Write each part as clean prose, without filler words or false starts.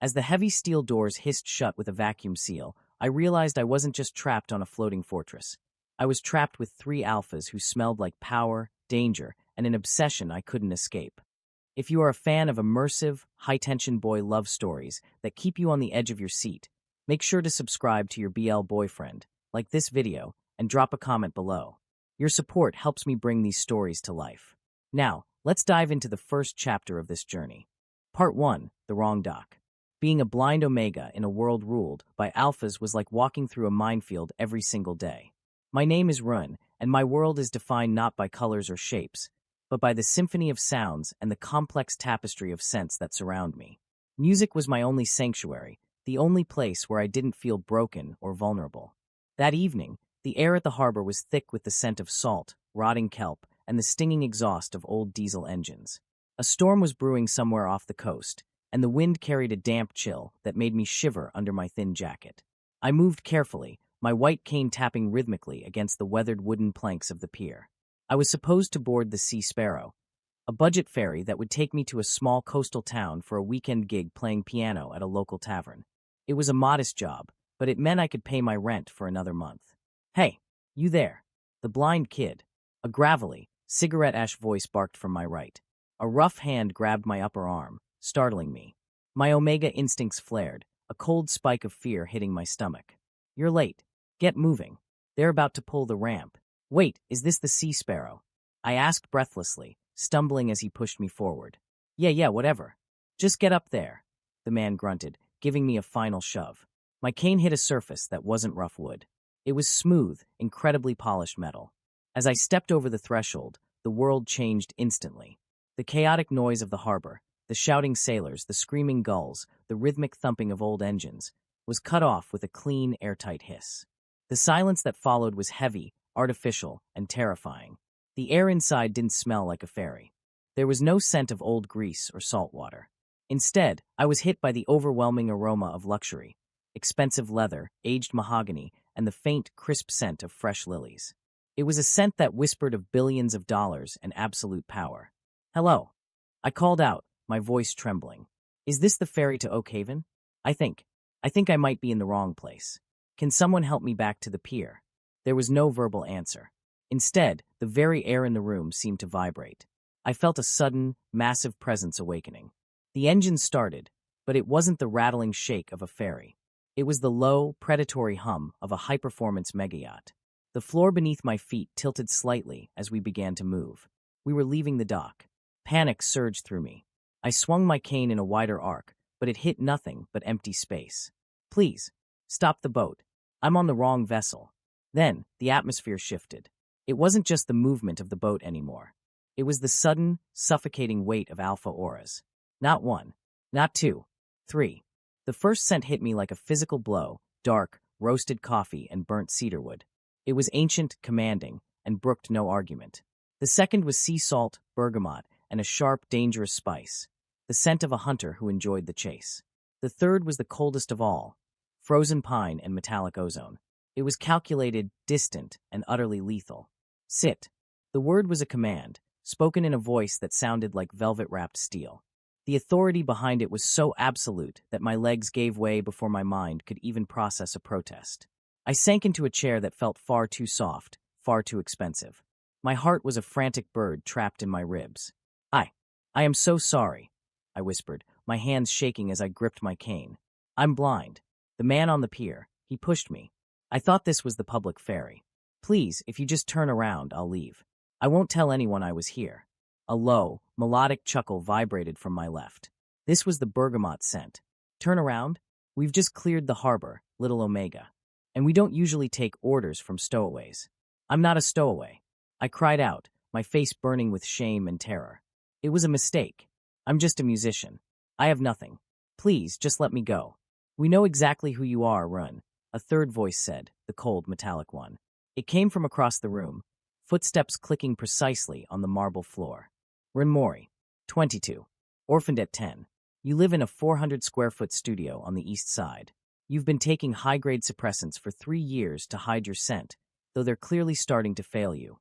As the heavy steel doors hissed shut with a vacuum seal, I realized I wasn't just trapped on a floating fortress. I was trapped with three alphas who smelled like power, danger, and an obsession I couldn't escape. If you are a fan of immersive, high-tension boy love stories that keep you on the edge of your seat, make sure to subscribe to your BL boyfriend, like this video, and drop a comment below. Your support helps me bring these stories to life. Now, let's dive into the first chapter of this journey. Part 1, The Wrong Dock. Being a blind Omega in a world ruled by alphas was like walking through a minefield every single day. My name is Run, and my world is defined not by colors or shapes, but by the symphony of sounds and the complex tapestry of scents that surround me. Music was my only sanctuary, the only place where I didn't feel broken or vulnerable. That evening, the air at the harbor was thick with the scent of salt, rotting kelp, and the stinging exhaust of old diesel engines. A storm was brewing somewhere off the coast, and the wind carried a damp chill that made me shiver under my thin jacket. I moved carefully, my white cane tapping rhythmically against the weathered wooden planks of the pier. I was supposed to board the Sea Sparrow, a budget ferry that would take me to a small coastal town for a weekend gig playing piano at a local tavern. It was a modest job, but it meant I could pay my rent for another month. "Hey, you there." The blind kid. A gravelly, cigarette-ash voice barked from my right. A rough hand grabbed my upper arm, startling me. My Omega instincts flared, a cold spike of fear hitting my stomach. "You're late. Get moving. They're about to pull the ramp." "Wait, is this the Sea Sparrow?" I asked breathlessly, stumbling as he pushed me forward. Yeah, whatever. Just get up there," the man grunted, giving me a final shove. My cane hit a surface that wasn't rough wood. It was smooth, incredibly polished metal. As I stepped over the threshold, the world changed instantly. The chaotic noise of the harbor, the shouting sailors, the screaming gulls, the rhythmic thumping of old engines, was cut off with a clean, airtight hiss. The silence that followed was heavy, artificial, and terrifying. The air inside didn't smell like a ferry. There was no scent of old grease or salt water. Instead, I was hit by the overwhelming aroma of luxury, expensive leather, aged mahogany, and the faint, crisp scent of fresh lilies. It was a scent that whispered of billions of dollars and absolute power. "Hello," I called out, my voice trembling. "Is this the ferry to Oak Haven? I think I might be in the wrong place. Can someone help me back to the pier?" There was no verbal answer. Instead, the very air in the room seemed to vibrate. I felt a sudden, massive presence awakening. The engine started, but it wasn't the rattling shake of a ferry. It was the low, predatory hum of a high-performance megayacht. The floor beneath my feet tilted slightly as we began to move. We were leaving the dock. Panic surged through me. I swung my cane in a wider arc, but it hit nothing but empty space. "Please, stop the boat. I'm on the wrong vessel." Then, the atmosphere shifted. It wasn't just the movement of the boat anymore. It was the sudden, suffocating weight of alpha auras. Not one, not two, three. The first scent hit me like a physical blow, dark, roasted coffee and burnt cedarwood. It was ancient, commanding, and brooked no argument. The second was sea salt, bergamot, and a sharp, dangerous spice, the scent of a hunter who enjoyed the chase. The third was the coldest of all, frozen pine and metallic ozone. It was calculated, distant, and utterly lethal. "Sit." The word was a command, spoken in a voice that sounded like velvet-wrapped steel. The authority behind it was so absolute that my legs gave way before my mind could even process a protest. I sank into a chair that felt far too soft, far too expensive. My heart was a frantic bird trapped in my ribs. I am so sorry," I whispered, my hands shaking as I gripped my cane. "I'm blind. The man on the pier, he pushed me. I thought this was the public ferry. Please, if you just turn around, I'll leave. I won't tell anyone I was here." A low, melodic chuckle vibrated from my left. This was the bergamot scent. "Turn around? We've just cleared the harbor, little Omega. And we don't usually take orders from stowaways." "I'm not a stowaway," I cried out, my face burning with shame and terror. "It was a mistake. I'm just a musician. I have nothing. Please, just let me go." "We know exactly who you are, Run," a third voice said, the cold, metallic one. It came from across the room, footsteps clicking precisely on the marble floor. "Run Mori, 22, orphaned at 10. You live in a 400-square-foot studio on the east side. You've been taking high-grade suppressants for 3 years to hide your scent, though they're clearly starting to fail you."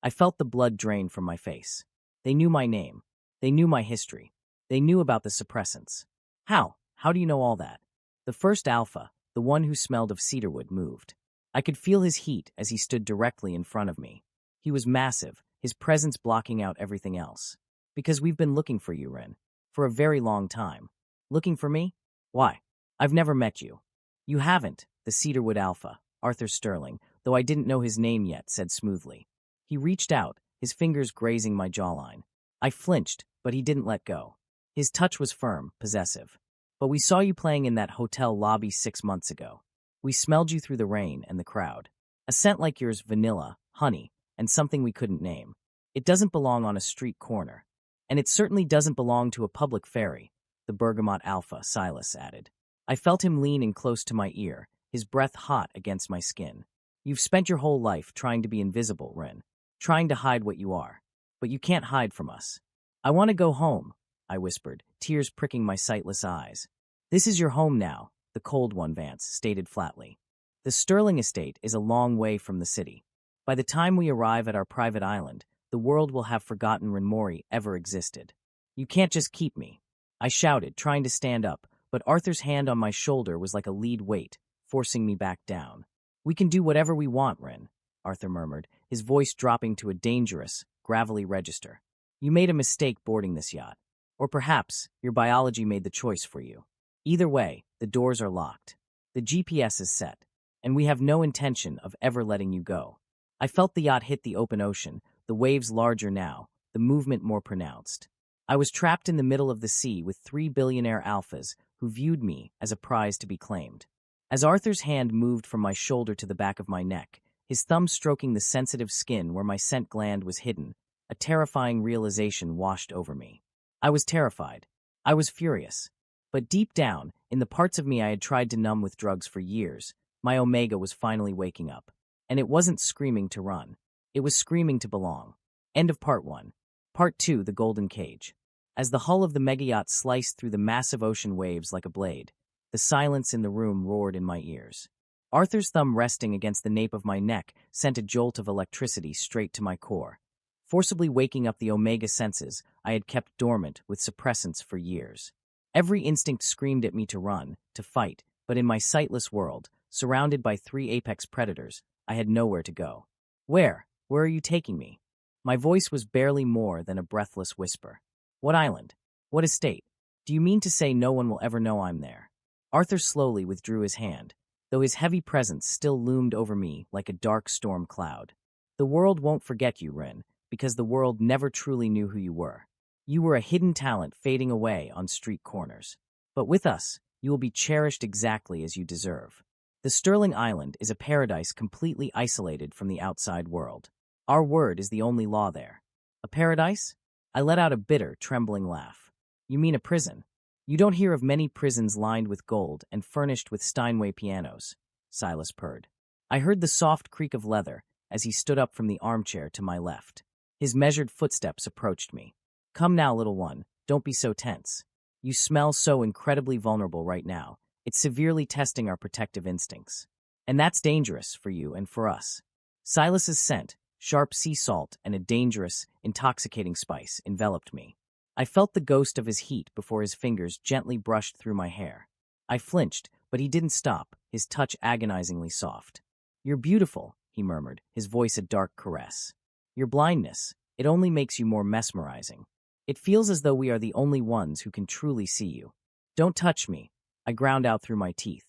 I felt the blood drain from my face. They knew my name. They knew my history. They knew about the suppressants. "How? How do you know all that? The first alpha, the one who smelled of cedarwood, moved. I could feel his heat as he stood directly in front of me. He was massive, his presence blocking out everything else. Because we've been looking for you, Ren. For a very long time. Looking for me? Why? I've never met you. You haven't, the cedarwood alpha, Arthur Sterling, though I didn't know his name yet, said smoothly. He reached out, his fingers grazing my jawline. I flinched, but he didn't let go. His touch was firm, possessive. But we saw you playing in that hotel lobby 6 months ago. We smelled you through the rain and the crowd. A scent like yours, vanilla, honey, and something we couldn't name. It doesn't belong on a street corner. And it certainly doesn't belong to a public ferry, the Bergamot Alpha, Silas added. I felt him lean in close to my ear, his breath hot against my skin. You've spent your whole life trying to be invisible, Ren. Trying to hide what you are. But you can't hide from us. I want to go home, I whispered, tears pricking my sightless eyes. This is your home now, the cold one, Vance stated flatly. The Sterling estate is a long way from the city. By the time we arrive at our private island, the world will have forgotten Renmori ever existed. You can't just keep me. I shouted, trying to stand up, but Arthur's hand on my shoulder was like a lead weight, forcing me back down. We can do whatever we want, Ren, Arthur murmured, his voice dropping to a dangerous, gravelly register. You made a mistake boarding this yacht. Or perhaps your biology made the choice for you. Either way, the doors are locked. The GPS is set, and we have no intention of ever letting you go. I felt the yacht hit the open ocean, the waves larger now, the movement more pronounced. I was trapped in the middle of the sea with 3 billionaire alphas who viewed me as a prize to be claimed. As Arthur's hand moved from my shoulder to the back of my neck, his thumb stroking the sensitive skin where my scent gland was hidden, a terrifying realization washed over me. I was terrified. I was furious. But deep down, in the parts of me I had tried to numb with drugs for years, my Omega was finally waking up. And it wasn't screaming to run. It was screaming to belong. End of Part 1. Part 2, The Golden Cage. As the hull of the megayacht sliced through the massive ocean waves like a blade, the silence in the room roared in my ears. Arthur's thumb resting against the nape of my neck sent a jolt of electricity straight to my core, forcibly waking up the Omega senses I had kept dormant with suppressants for years. Every instinct screamed at me to run, to fight, but in my sightless world, surrounded by 3 apex predators, I had nowhere to go. Where? Where are you taking me? My voice was barely more than a breathless whisper. What island? What estate? Do you mean to say no one will ever know I'm there? Arthur slowly withdrew his hand, though his heavy presence still loomed over me like a dark storm cloud. The world won't forget you, Ren, because the world never truly knew who you were. You were a hidden talent fading away on street corners. But with us, you will be cherished exactly as you deserve. The Sterling Island is a paradise completely isolated from the outside world. Our word is the only law there. A paradise? I let out a bitter, trembling laugh. You mean a prison? You don't hear of many prisons lined with gold and furnished with Steinway pianos, Silas purred. I heard the soft creak of leather as he stood up from the armchair to my left. His measured footsteps approached me. Come now, little one, don't be so tense. You smell so incredibly vulnerable right now. It's severely testing our protective instincts. And that's dangerous for you and for us. Silas's scent, sharp sea salt and a dangerous, intoxicating spice, enveloped me. I felt the ghost of his heat before his fingers gently brushed through my hair. I flinched, but he didn't stop, his touch agonizingly soft. You're beautiful, he murmured, his voice a dark caress. Your blindness, it only makes you more mesmerizing. It feels as though we are the only ones who can truly see you. Don't touch me, I ground out through my teeth.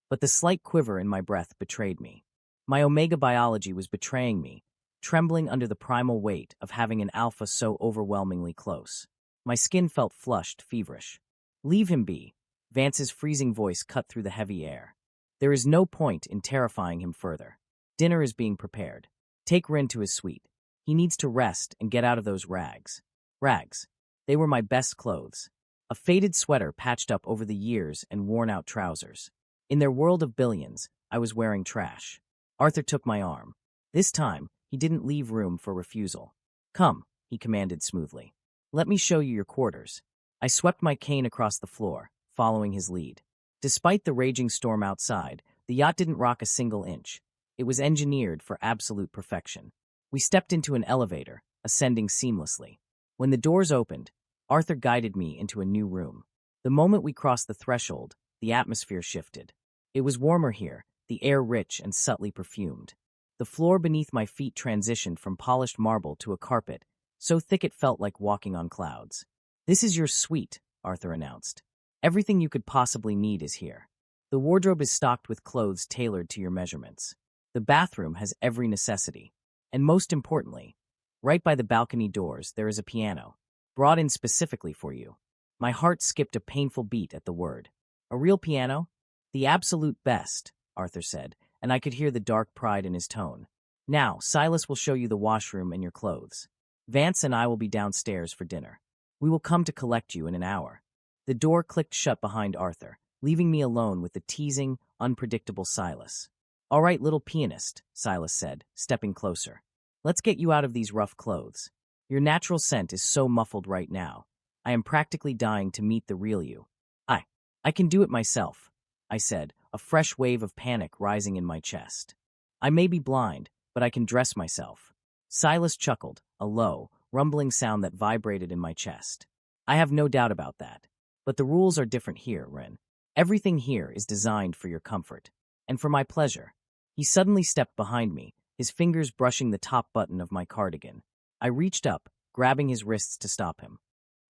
But the slight quiver in my breath betrayed me. My Omega biology was betraying me, trembling under the primal weight of having an alpha so overwhelmingly close. My skin felt flushed, feverish. Leave him be. Vance's freezing voice cut through the heavy air. There is no point in terrifying him further. Dinner is being prepared. Take Rin to his suite. He needs to rest and get out of those rags. Rags. They were my best clothes. A faded sweater patched up over the years and worn-out trousers. In their world of billions, I was wearing trash. Arthur took my arm. This time, he didn't leave room for refusal. Come, he commanded smoothly. Let me show you your quarters. I swept my cane across the floor, following his lead. Despite the raging storm outside, the yacht didn't rock a single inch. It was engineered for absolute perfection. We stepped into an elevator, ascending seamlessly. When the doors opened, Arthur guided me into a new room. The moment we crossed the threshold, the atmosphere shifted. It was warmer here, the air rich and subtly perfumed. The floor beneath my feet transitioned from polished marble to a carpet, so thick it felt like walking on clouds. "This is your suite," Arthur announced. "Everything you could possibly need is here. The wardrobe is stocked with clothes tailored to your measurements. The bathroom has every necessity. And most importantly, right by the balcony doors there is a piano, brought in specifically for you." My heart skipped a painful beat at the word. "A real piano?" "The absolute best," Arthur said, and I could hear the dark pride in his tone. "Now, Silas will show you the washroom and your clothes. Vance and I will be downstairs for dinner. We will come to collect you in an hour." The door clicked shut behind Arthur, leaving me alone with the teasing, unpredictable Silas. "All right, little pianist," Silas said, stepping closer. "Let's get you out of these rough clothes. Your natural scent is so muffled right now. I am practically dying to meet the real you." I can do it myself," I said, a fresh wave of panic rising in my chest. "I may be blind, but I can dress myself." Silas chuckled, a low, rumbling sound that vibrated in my chest. "I have no doubt about that. But the rules are different here, Ren. Everything here is designed for your comfort. And for my pleasure." He suddenly stepped behind me, his fingers brushing the top button of my cardigan. I reached up, grabbing his wrists to stop him.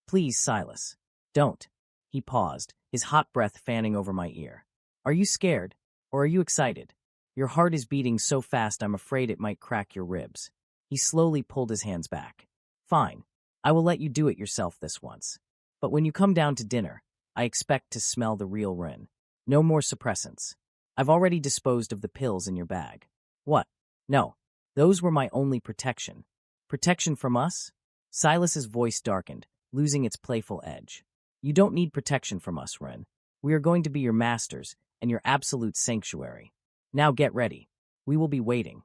"Please, Silas. Don't." He paused, his hot breath fanning over my ear. "Are you scared? Or are you excited? Your heart is beating so fast I'm afraid it might crack your ribs." He slowly pulled his hands back. "Fine. I will let you do it yourself this once. But when you come down to dinner, I expect to smell the real Rin. No more suppressants. I've already disposed of the pills in your bag." "What? No. Those were my only protection." "Protection from us?" Silas's voice darkened, losing its playful edge. "You don't need protection from us, Ren. We are going to be your masters and your absolute sanctuary. Now get ready. We will be waiting."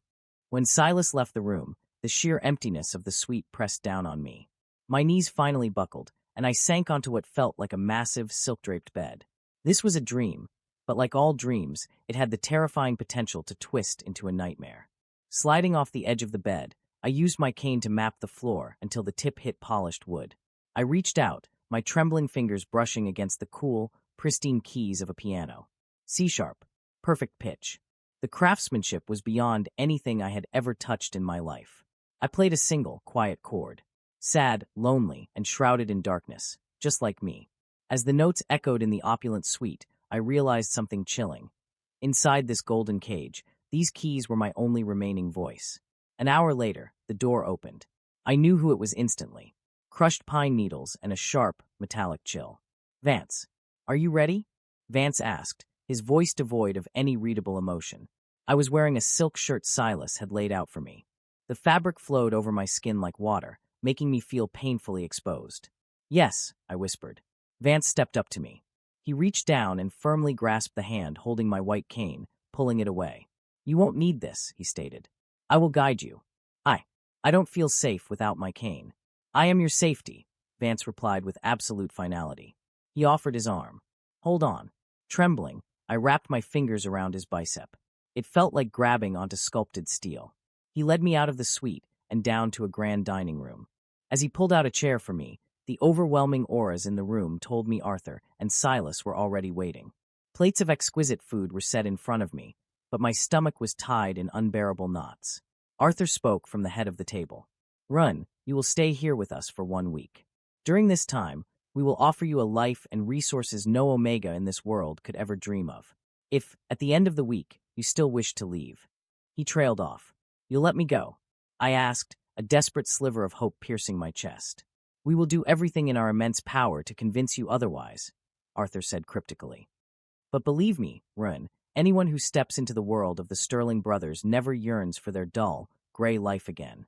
When Silas left the room, the sheer emptiness of the suite pressed down on me. My knees finally buckled, and I sank onto what felt like a massive, silk-draped bed. This was a dream, but like all dreams, it had the terrifying potential to twist into a nightmare. Sliding off the edge of the bed, I used my cane to map the floor until the tip hit polished wood. I reached out, my trembling fingers brushing against the cool, pristine keys of a piano. C-sharp, perfect pitch. The craftsmanship was beyond anything I had ever touched in my life. I played a single, quiet chord. Sad, lonely, and shrouded in darkness, just like me. As the notes echoed in the opulent suite, I realized something chilling. Inside this golden cage, these keys were my only remaining voice. An hour later, the door opened. I knew who it was instantly. Crushed pine needles and a sharp, metallic chill. "Vance, are you ready?" Vance asked, his voice devoid of any readable emotion. I was wearing a silk shirt Silas had laid out for me. The fabric flowed over my skin like water, making me feel painfully exposed. "Yes," I whispered. Vance stepped up to me. He reached down and firmly grasped the hand holding my white cane, pulling it away. "You won't need this," he stated. "I will guide you." I don't feel safe without my cane." "I am your safety," Vance replied with absolute finality. He offered his arm. "Hold on." Trembling, I wrapped my fingers around his bicep. It felt like grabbing onto sculpted steel. He led me out of the suite and down to a grand dining room. As he pulled out a chair for me, the overwhelming auras in the room told me Arthur and Silas were already waiting. Plates of exquisite food were set in front of me, but my stomach was tied in unbearable knots. Arthur spoke from the head of the table. "Run, you will stay here with us for 1 week. During this time, we will offer you a life and resources no Omega in this world could ever dream of. If, at the end of the week, you still wish to leave." He trailed off. "You'll let me go?" I asked, a desperate sliver of hope piercing my chest. "We will do everything in our immense power to convince you otherwise," Arthur said cryptically. "But believe me, Run, anyone who steps into the world of the Sterling brothers never yearns for their dull, gray life again.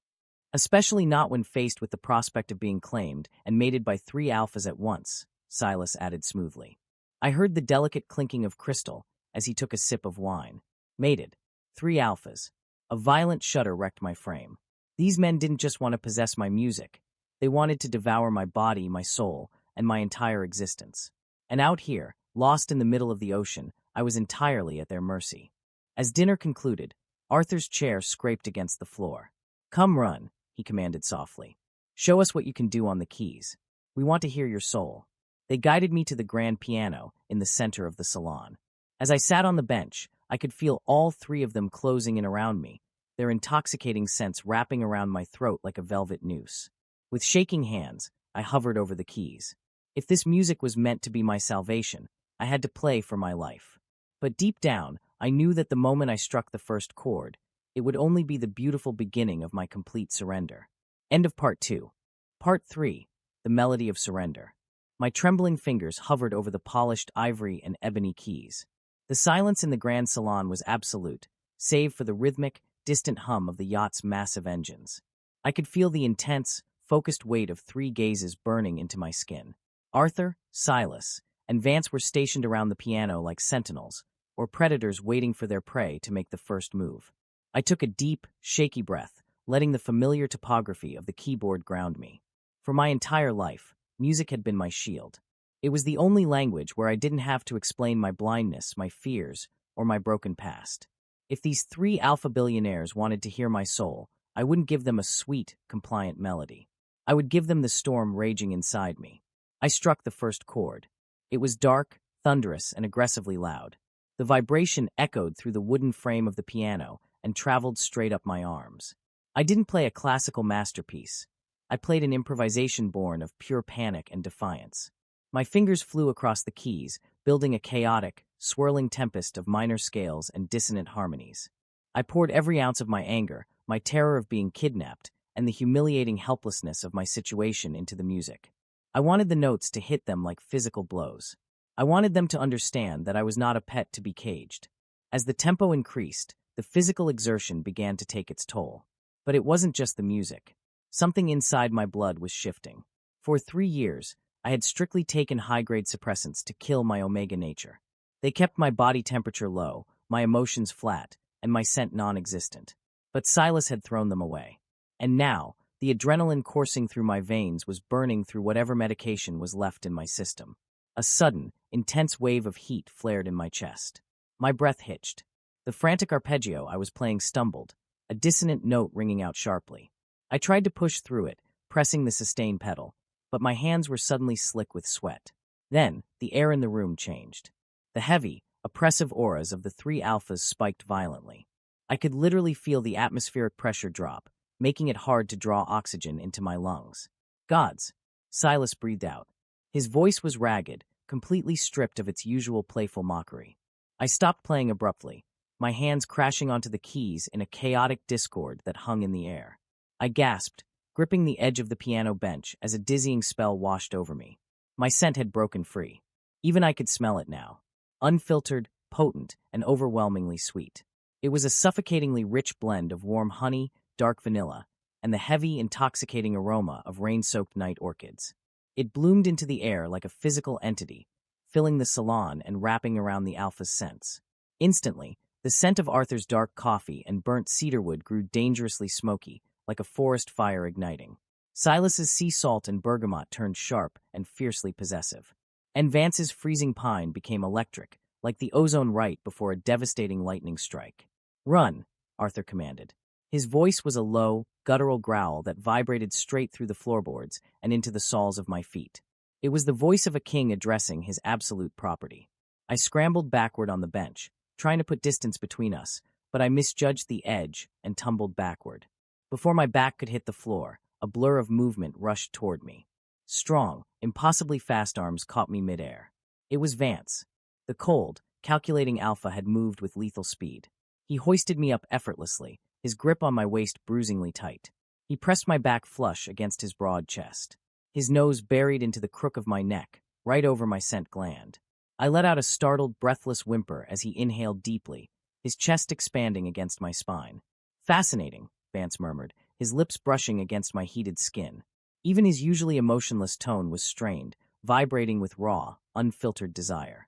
Especially not when faced with the prospect of being claimed and mated by 3 alphas at once," Silas added smoothly. I heard the delicate clinking of crystal as he took a sip of wine. Mated. 3 alphas. A violent shudder wrecked my frame. These men didn't just want to possess my music. They wanted to devour my body, my soul, and my entire existence. And out here, lost in the middle of the ocean, I was entirely at their mercy. As dinner concluded, Arthur's chair scraped against the floor. "Come, Run," he commanded softly. "Show us what you can do on the keys. We want to hear your soul." They guided me to the grand piano in the center of the salon. As I sat on the bench, I could feel all three of them closing in around me, their intoxicating scents wrapping around my throat like a velvet noose. With shaking hands, I hovered over the keys. If this music was meant to be my salvation, I had to play for my life. But deep down, I knew that the moment I struck the first chord, it would only be the beautiful beginning of my complete surrender. End of Part 2. Part 3. The Melody of Surrender. My trembling fingers hovered over the polished ivory and ebony keys. The silence in the grand salon was absolute, save for the rhythmic, distant hum of the yacht's massive engines. I could feel the intense, focused weight of three gazes burning into my skin. Arthur, Silas, and Vance were stationed around the piano like sentinels, or predators waiting for their prey to make the first move. I took a deep, shaky breath, letting the familiar topography of the keyboard ground me. For my entire life, music had been my shield. It was the only language where I didn't have to explain my blindness, my fears, or my broken past. If these three alpha billionaires wanted to hear my soul, I wouldn't give them a sweet, compliant melody. I would give them the storm raging inside me. I struck the first chord. It was dark, thunderous, and aggressively loud. The vibration echoed through the wooden frame of the piano and traveled straight up my arms. I didn't play a classical masterpiece. I played an improvisation born of pure panic and defiance. My fingers flew across the keys, building a chaotic, swirling tempest of minor scales and dissonant harmonies. I poured every ounce of my anger, my terror of being kidnapped, and the humiliating helplessness of my situation into the music. I wanted the notes to hit them like physical blows. I wanted them to understand that I was not a pet to be caged. As the tempo increased, the physical exertion began to take its toll. But it wasn't just the music. Something inside my blood was shifting. For 3 years, I had strictly taken high-grade suppressants to kill my omega nature. They kept my body temperature low, my emotions flat, and my scent non-existent. But Silas had thrown them away. And now, the adrenaline coursing through my veins was burning through whatever medication was left in my system. A sudden, intense wave of heat flared in my chest. My breath hitched. The frantic arpeggio I was playing stumbled, a dissonant note ringing out sharply. I tried to push through it, pressing the sustain pedal, but my hands were suddenly slick with sweat. Then, the air in the room changed. The heavy, oppressive auras of the three alphas spiked violently. I could literally feel the atmospheric pressure drop, making it hard to draw oxygen into my lungs. Gods! Silas breathed out. His voice was ragged, completely stripped of its usual playful mockery. I stopped playing abruptly, my hands crashing onto the keys in a chaotic discord that hung in the air. I gasped, gripping the edge of the piano bench as a dizzying spell washed over me. My scent had broken free. Even I could smell it now. Unfiltered, potent, and overwhelmingly sweet. It was a suffocatingly rich blend of warm honey, dark vanilla, and the heavy, intoxicating aroma of rain-soaked night orchids. It bloomed into the air like a physical entity, filling the salon and wrapping around the alpha's scents. Instantly, the scent of Arthur's dark coffee and burnt cedarwood grew dangerously smoky, like a forest fire igniting. Silas's sea salt and bergamot turned sharp and fiercely possessive. And Vance's freezing pine became electric, like the ozone right before a devastating lightning strike. "Run," Arthur commanded. His voice was a low, guttural growl that vibrated straight through the floorboards and into the soles of my feet. It was the voice of a king addressing his absolute property. I scrambled backward on the bench, trying to put distance between us, but I misjudged the edge and tumbled backward. Before my back could hit the floor, a blur of movement rushed toward me. Strong, impossibly fast arms caught me midair. It was Vance. The cold, calculating alpha had moved with lethal speed. He hoisted me up effortlessly, his grip on my waist bruisingly tight. He pressed my back flush against his broad chest. His nose buried into the crook of my neck, right over my scent gland. I let out a startled, breathless whimper as he inhaled deeply, his chest expanding against my spine. "Fascinating," Vance murmured, his lips brushing against my heated skin. Even his usually emotionless tone was strained, vibrating with raw, unfiltered desire.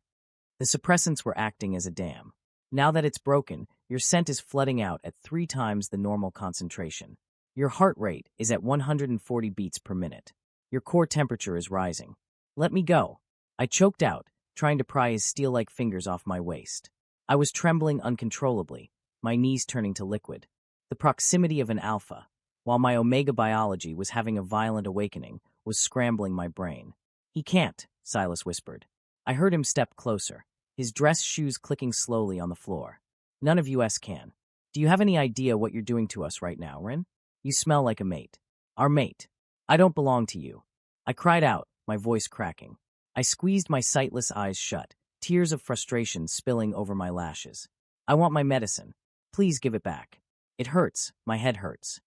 The suppressants were acting as a dam. Now that it's broken, your scent is flooding out at 3 times the normal concentration. Your heart rate is at 140 beats per minute. Your core temperature is rising. "Let me go." I choked out, trying to pry his steel-like fingers off my waist. I was trembling uncontrollably, my knees turning to liquid. The proximity of an alpha, while my omega biology was having a violent awakening, was scrambling my brain. "He can't," Silas whispered. I heard him step closer, his dress shoes clicking slowly on the floor. None of us can. Do you have any idea what you're doing to us right now, Rin? You smell like a mate. Our mate. I don't belong to you. I cried out, my voice cracking. I squeezed my sightless eyes shut, tears of frustration spilling over my lashes. I want my medicine. Please give it back. It hurts. My head hurts.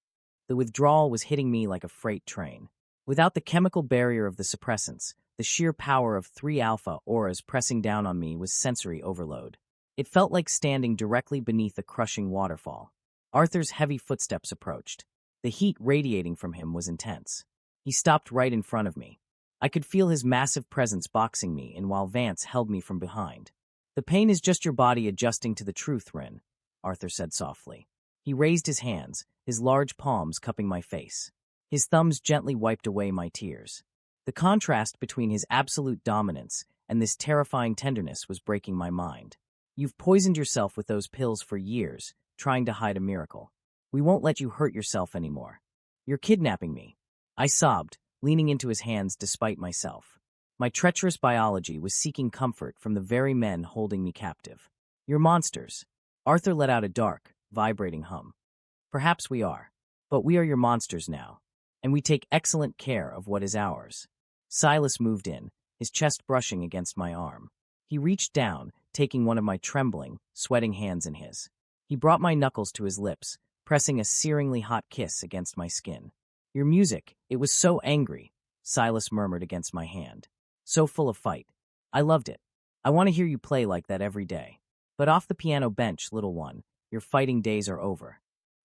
The withdrawal was hitting me like a freight train. Without the chemical barrier of the suppressants, the sheer power of 3 alpha auras pressing down on me was sensory overload. It felt like standing directly beneath a crushing waterfall. Arthur's heavy footsteps approached. The heat radiating from him was intense. He stopped right in front of me. I could feel his massive presence boxing me in while Vance held me from behind. The pain is just your body adjusting to the truth, Rin, Arthur said softly. He raised his hands, his large palms cupping my face. His thumbs gently wiped away my tears. The contrast between his absolute dominance and this terrifying tenderness was breaking my mind. You've poisoned yourself with those pills for years, trying to hide a miracle. We won't let you hurt yourself anymore. You're kidnapping me. I sobbed, leaning into his hands despite myself. My treacherous biology was seeking comfort from the very men holding me captive. You're monsters. Arthur let out a dark, vibrating hum. Perhaps we are, but we are your monsters now, and we take excellent care of what is ours. Silas moved in, his chest brushing against my arm. He reached down, taking one of my trembling, sweating hands in his. He brought my knuckles to his lips, pressing a searingly hot kiss against my skin. Your music, it was so angry, Silas murmured against my hand. So full of fight. I loved it. I want to hear you play like that every day. But off the piano bench, little one, your fighting days are over.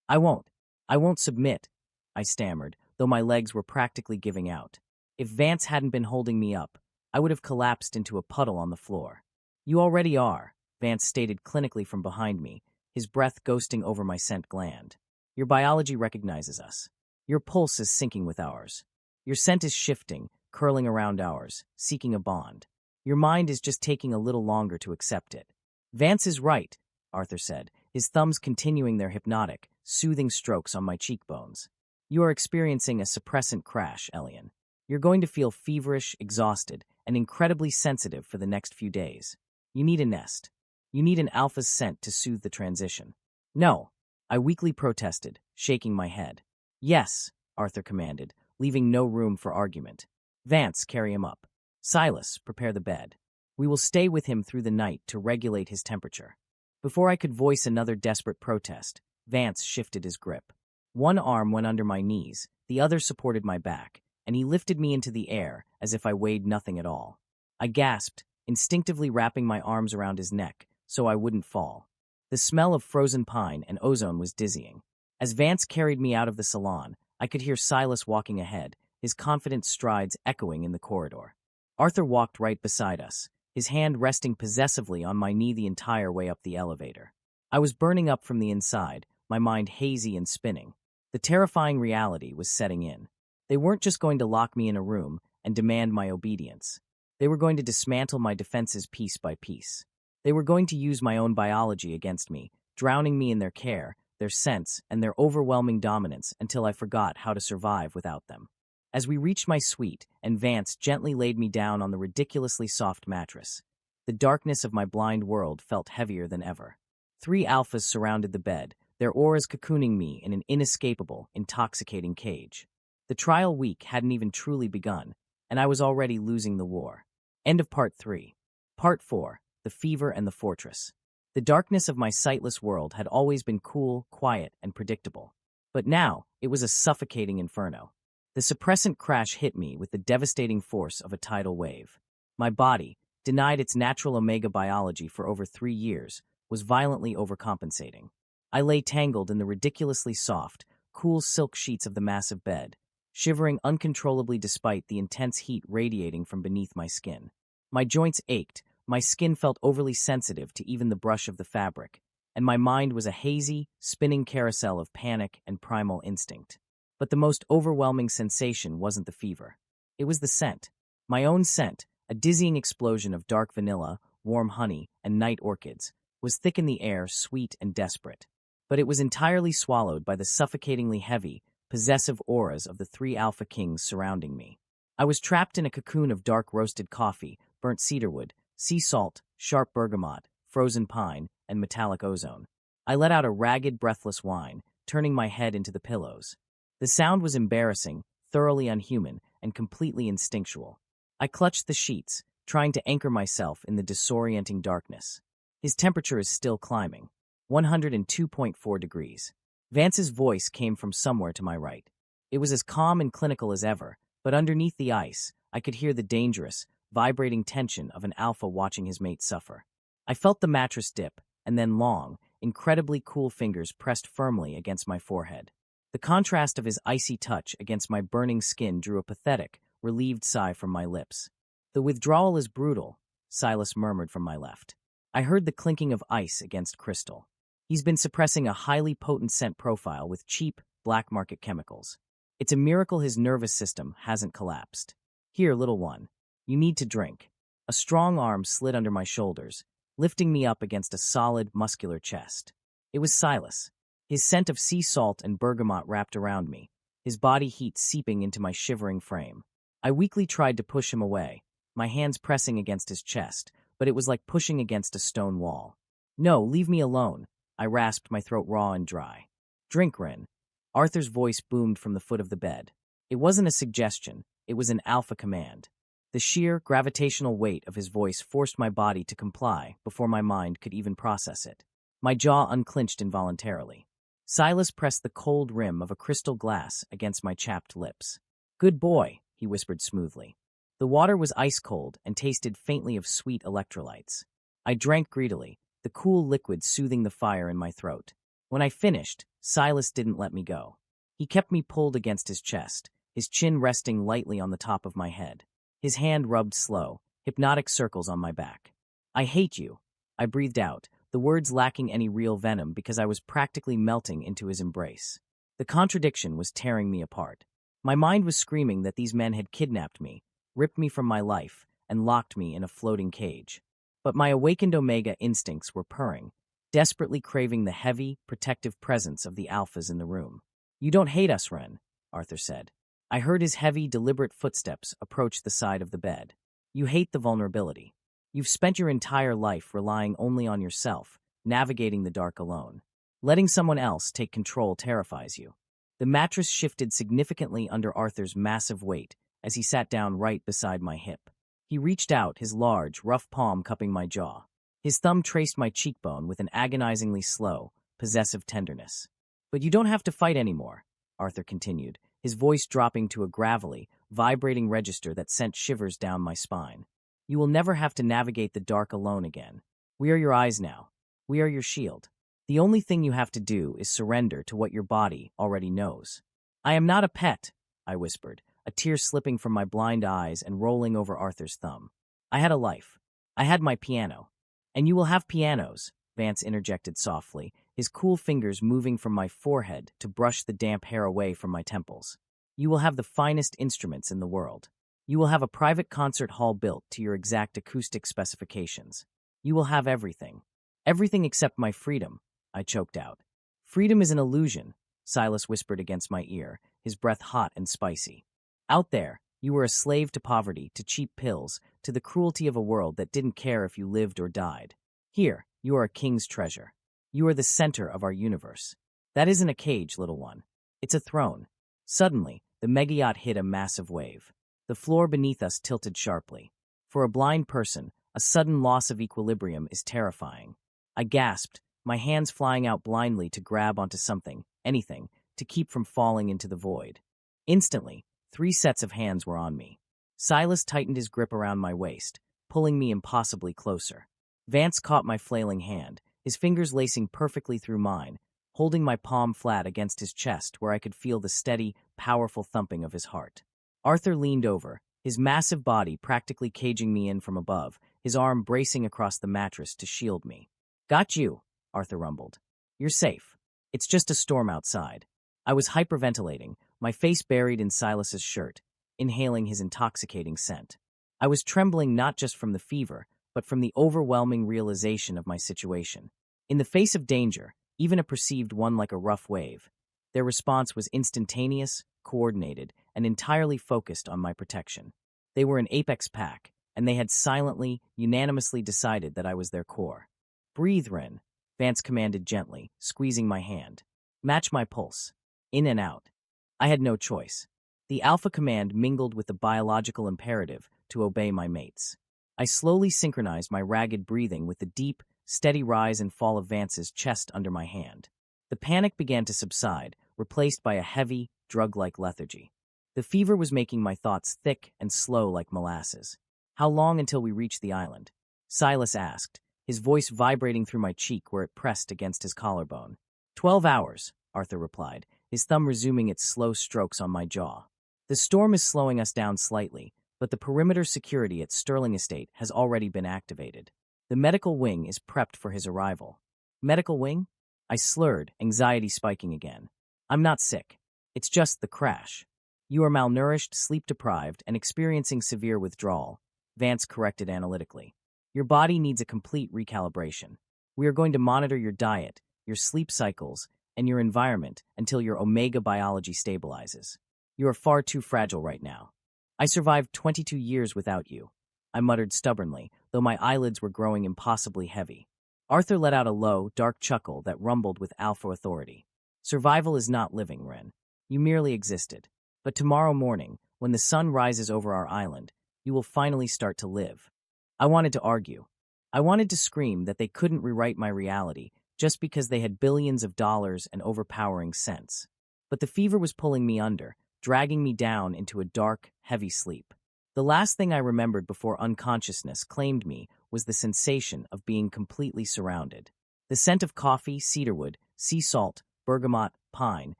I won't submit, I stammered, though my legs were practically giving out. If Vance hadn't been holding me up, I would have collapsed into a puddle on the floor. You already are, Vance stated clinically from behind me, his breath ghosting over my scent gland. Your biology recognizes us. Your pulse is syncing with ours. Your scent is shifting, curling around ours, seeking a bond. Your mind is just taking a little longer to accept it. Vance is right, Arthur said, his thumbs continuing their hypnotic, soothing strokes on my cheekbones. You are experiencing a suppressant crash, Elian. You're going to feel feverish, exhausted, and incredibly sensitive for the next few days. You need a nest. You need an alpha's scent to soothe the transition. No, I weakly protested, shaking my head. Yes, Arthur commanded, leaving no room for argument. Vance, carry him up. Silas, prepare the bed. We will stay with him through the night to regulate his temperature. Before I could voice another desperate protest, Vance shifted his grip. One arm went under my knees, the other supported my back, and he lifted me into the air as if I weighed nothing at all. I gasped, instinctively wrapping my arms around his neck so I wouldn't fall. The smell of frozen pine and ozone was dizzying. As Vance carried me out of the salon, I could hear Silas walking ahead, his confident strides echoing in the corridor. Arthur walked right beside us, his hand resting possessively on my knee the entire way up the elevator. I was burning up from the inside, my mind hazy and spinning. The terrifying reality was setting in. They weren't just going to lock me in a room and demand my obedience. They were going to dismantle my defenses piece by piece. They were going to use my own biology against me, drowning me in their care, their sense, and their overwhelming dominance until I forgot how to survive without them. As we reached my suite, and Vance gently laid me down on the ridiculously soft mattress, the darkness of my blind world felt heavier than ever. 3 alphas surrounded the bed, their auras cocooning me in an inescapable, intoxicating cage. The trial week hadn't even truly begun, and I was already losing the war. End of Part 3. Part 4. The Fever and the Fortress. The darkness of my sightless world had always been cool, quiet, and predictable. But now, it was a suffocating inferno. The suppressant crash hit me with the devastating force of a tidal wave. My body, denied its natural omega biology for over 3 years, was violently overcompensating. I lay tangled in the ridiculously soft, cool silk sheets of the massive bed, shivering uncontrollably despite the intense heat radiating from beneath my skin. My joints ached, my skin felt overly sensitive to even the brush of the fabric, and my mind was a hazy, spinning carousel of panic and primal instinct. But the most overwhelming sensation wasn't the fever. It was the scent. My own scent, a dizzying explosion of dark vanilla, warm honey, and night orchids, was thick in the air, sweet and desperate. But it was entirely swallowed by the suffocatingly heavy, possessive auras of the 3 alpha kings surrounding me. I was trapped in a cocoon of dark roasted coffee, burnt cedarwood, sea salt, sharp bergamot, frozen pine, and metallic ozone. I let out a ragged, breathless whine, turning my head into the pillows. The sound was embarrassing, thoroughly unhuman, and completely instinctual. I clutched the sheets, trying to anchor myself in the disorienting darkness. His temperature is still climbing, 102.4 degrees. Vance's voice came from somewhere to my right. It was as calm and clinical as ever, but underneath the ice, I could hear the dangerous, vibrating tension of an alpha watching his mate suffer. I felt the mattress dip, and then long, incredibly cool fingers pressed firmly against my forehead. The contrast of his icy touch against my burning skin drew a pathetic, relieved sigh from my lips. "The withdrawal is brutal," Silas murmured from my left. I heard the clinking of ice against crystal. "He's been suppressing a highly potent scent profile with cheap, black market chemicals. It's a miracle his nervous system hasn't collapsed. Here, little one, you need to drink." A strong arm slid under my shoulders, lifting me up against a solid, muscular chest. It was Silas. His scent of sea salt and bergamot wrapped around me, his body heat seeping into my shivering frame. I weakly tried to push him away, my hands pressing against his chest, but it was like pushing against a stone wall. "No, leave me alone," I rasped, my throat raw and dry. "Drink, Rin." Arthur's voice boomed from the foot of the bed. It wasn't a suggestion, it was an alpha command. The sheer, gravitational weight of his voice forced my body to comply before my mind could even process it. My jaw unclinched involuntarily. Silas pressed the cold rim of a crystal glass against my chapped lips. "Good boy," he whispered smoothly. The water was ice-cold and tasted faintly of sweet electrolytes. I drank greedily, the cool liquid soothing the fire in my throat. When I finished, Silas didn't let me go. He kept me pulled against his chest, his chin resting lightly on the top of my head. His hand rubbed slow, hypnotic circles on my back. "I hate you," I breathed out, the words lacking any real venom because I was practically melting into his embrace. The contradiction was tearing me apart. My mind was screaming that these men had kidnapped me, ripped me from my life, and locked me in a floating cage. But my awakened Omega instincts were purring, desperately craving the heavy, protective presence of the alphas in the room. "You don't hate us, Ren," Arthur said. I heard his heavy, deliberate footsteps approach the side of the bed. "You hate the vulnerability. You've spent your entire life relying only on yourself, navigating the dark alone. Letting someone else take control terrifies you." The mattress shifted significantly under Arthur's massive weight as he sat down right beside my hip. He reached out, his large, rough palm cupping my jaw. His thumb traced my cheekbone with an agonizingly slow, possessive tenderness. "But you don't have to fight anymore," Arthur continued, his voice dropping to a gravelly, vibrating register that sent shivers down my spine. "You will never have to navigate the dark alone again. We are your eyes now. We are your shield. The only thing you have to do is surrender to what your body already knows." "I am not a pet," I whispered, a tear slipping from my blind eyes and rolling over Arthur's thumb. "I had a life. I had my piano. And you will have pianos," Vance interjected softly, his cool fingers moving from my forehead to brush the damp hair away from my temples. "You will have the finest instruments in the world. You will have a private concert hall built to your exact acoustic specifications. You will have everything. Everything except my freedom," I choked out. "Freedom is an illusion," Silas whispered against my ear, his breath hot and spicy. "Out there, you were a slave to poverty, to cheap pills, to the cruelty of a world that didn't care if you lived or died. Here, you are a king's treasure. You are the center of our universe. That isn't a cage, little one. It's a throne." Suddenly, the megayacht hit a massive wave. The floor beneath us tilted sharply. For a blind person, a sudden loss of equilibrium is terrifying. I gasped, my hands flying out blindly to grab onto something, anything, to keep from falling into the void. Instantly, 3 sets of hands were on me. Silas tightened his grip around my waist, pulling me impossibly closer. Vance caught my flailing hand, his fingers lacing perfectly through mine, holding my palm flat against his chest where I could feel the steady, powerful thumping of his heart. Arthur leaned over, his massive body practically caging me in from above, his arm bracing across the mattress to shield me. "Got you," Arthur rumbled. "You're safe. It's just a storm outside." I was hyperventilating, my face buried in Silas's shirt, inhaling his intoxicating scent. I was trembling not just from the fever, but from the overwhelming realization of my situation. In the face of danger, even a perceived one like a rough wave, their response was instantaneous, coordinated, and entirely focused on my protection. They were an apex pack, and they had silently, unanimously decided that I was their core. "Breathe, Rin," Vance commanded gently, squeezing my hand. "Match my pulse. In and out." I had no choice. The alpha command mingled with the biological imperative to obey my mates. I slowly synchronized my ragged breathing with the deep, steady rise and fall of Vance's chest under my hand. The panic began to subside, replaced by a heavy, drug-like lethargy. The fever was making my thoughts thick and slow like molasses. "How long until we reach the island?" Silas asked, his voice vibrating through my cheek where it pressed against his collarbone. 12 hours, Arthur replied, his thumb resuming its slow strokes on my jaw. "The storm is slowing us down slightly, but the perimeter security at Sterling Estate has already been activated. The medical wing is prepped for his arrival." "Medical wing?" I slurred, anxiety spiking again. "I'm not sick. It's just the crash." "You are malnourished, sleep-deprived, and experiencing severe withdrawal," Vance corrected analytically. "Your body needs a complete recalibration. We are going to monitor your diet, your sleep cycles, and your environment until your omega biology stabilizes. You are far too fragile right now." "I survived 22 years without you," I muttered stubbornly, though my eyelids were growing impossibly heavy. Arthur let out a low, dark chuckle that rumbled with alpha authority. "Survival is not living, Ren. You merely existed. But tomorrow morning, when the sun rises over our island, you will finally start to live." I wanted to argue. I wanted to scream that they couldn't rewrite my reality just because they had billions of dollars and overpowering sense. But the fever was pulling me under, dragging me down into a dark, heavy sleep. The last thing I remembered before unconsciousness claimed me was the sensation of being completely surrounded. The scent of coffee, cedarwood, sea salt, bergamot, pine,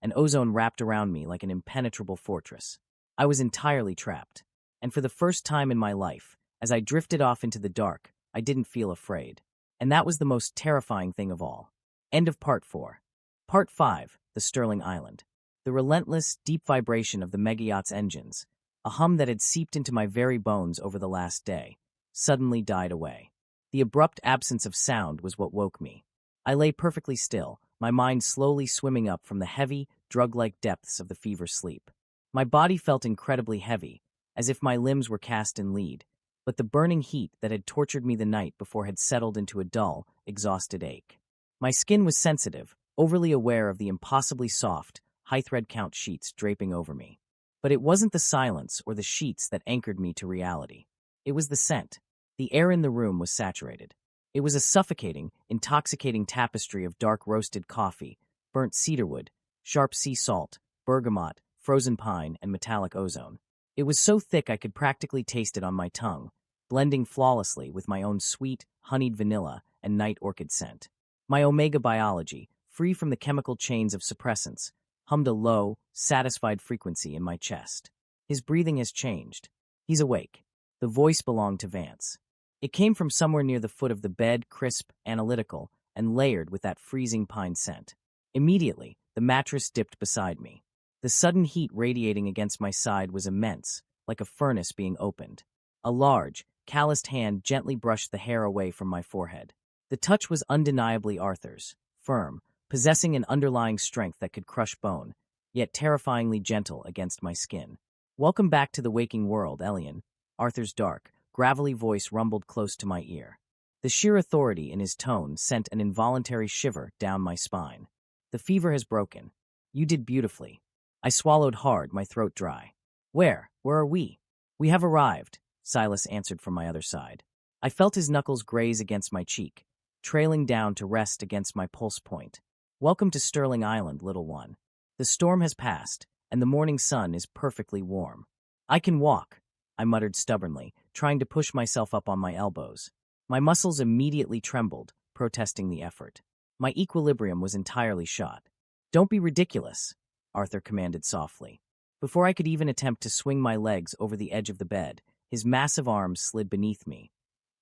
and ozone wrapped around me like an impenetrable fortress. I was entirely trapped. And for the first time in my life, as I drifted off into the dark, I didn't feel afraid. And that was the most terrifying thing of all. End of Part 4. Part 5, The Sterling Island. The relentless, deep vibration of the megayacht's engines, a hum that had seeped into my very bones over the last day, suddenly died away. The abrupt absence of sound was what woke me. I lay perfectly still, my mind slowly swimming up from the heavy, drug-like depths of the fever sleep. My body felt incredibly heavy, as if my limbs were cast in lead, but the burning heat that had tortured me the night before had settled into a dull, exhausted ache. My skin was sensitive, overly aware of the impossibly soft, high-thread count sheets draping over me. But it wasn't the silence or the sheets that anchored me to reality. It was the scent. The air in the room was saturated. It was a suffocating, intoxicating tapestry of dark roasted coffee, burnt cedarwood, sharp sea salt, bergamot, frozen pine, and metallic ozone. It was so thick I could practically taste it on my tongue, blending flawlessly with my own sweet, honeyed vanilla and night orchid scent. My omega biology, free from the chemical chains of suppressants, hummed a low, satisfied frequency in my chest. His breathing has changed. He's awake. The voice belonged to Vance. It came from somewhere near the foot of the bed, crisp, analytical, and layered with that freezing pine scent. Immediately, the mattress dipped beside me. The sudden heat radiating against my side was immense, like a furnace being opened. A large, calloused hand gently brushed the hair away from my forehead. The touch was undeniably Arthur's, firm, possessing an underlying strength that could crush bone, yet terrifyingly gentle against my skin. "Welcome back to the waking world, Elian," Arthur's dark, gravelly voice rumbled close to my ear. The sheer authority in his tone sent an involuntary shiver down my spine. "The fever has broken. You did beautifully." I swallowed hard, my throat dry. Where are we?" "We have arrived," Silas answered from my other side. I felt his knuckles graze against my cheek, trailing down to rest against my pulse point. "Welcome to Sterling Island, little one. The storm has passed, and the morning sun is perfectly warm." "I can walk," I muttered stubbornly, trying to push myself up on my elbows. My muscles immediately trembled, protesting the effort. My equilibrium was entirely shot. "Don't be ridiculous," Arthur commanded softly. Before I could even attempt to swing my legs over the edge of the bed, his massive arms slid beneath me,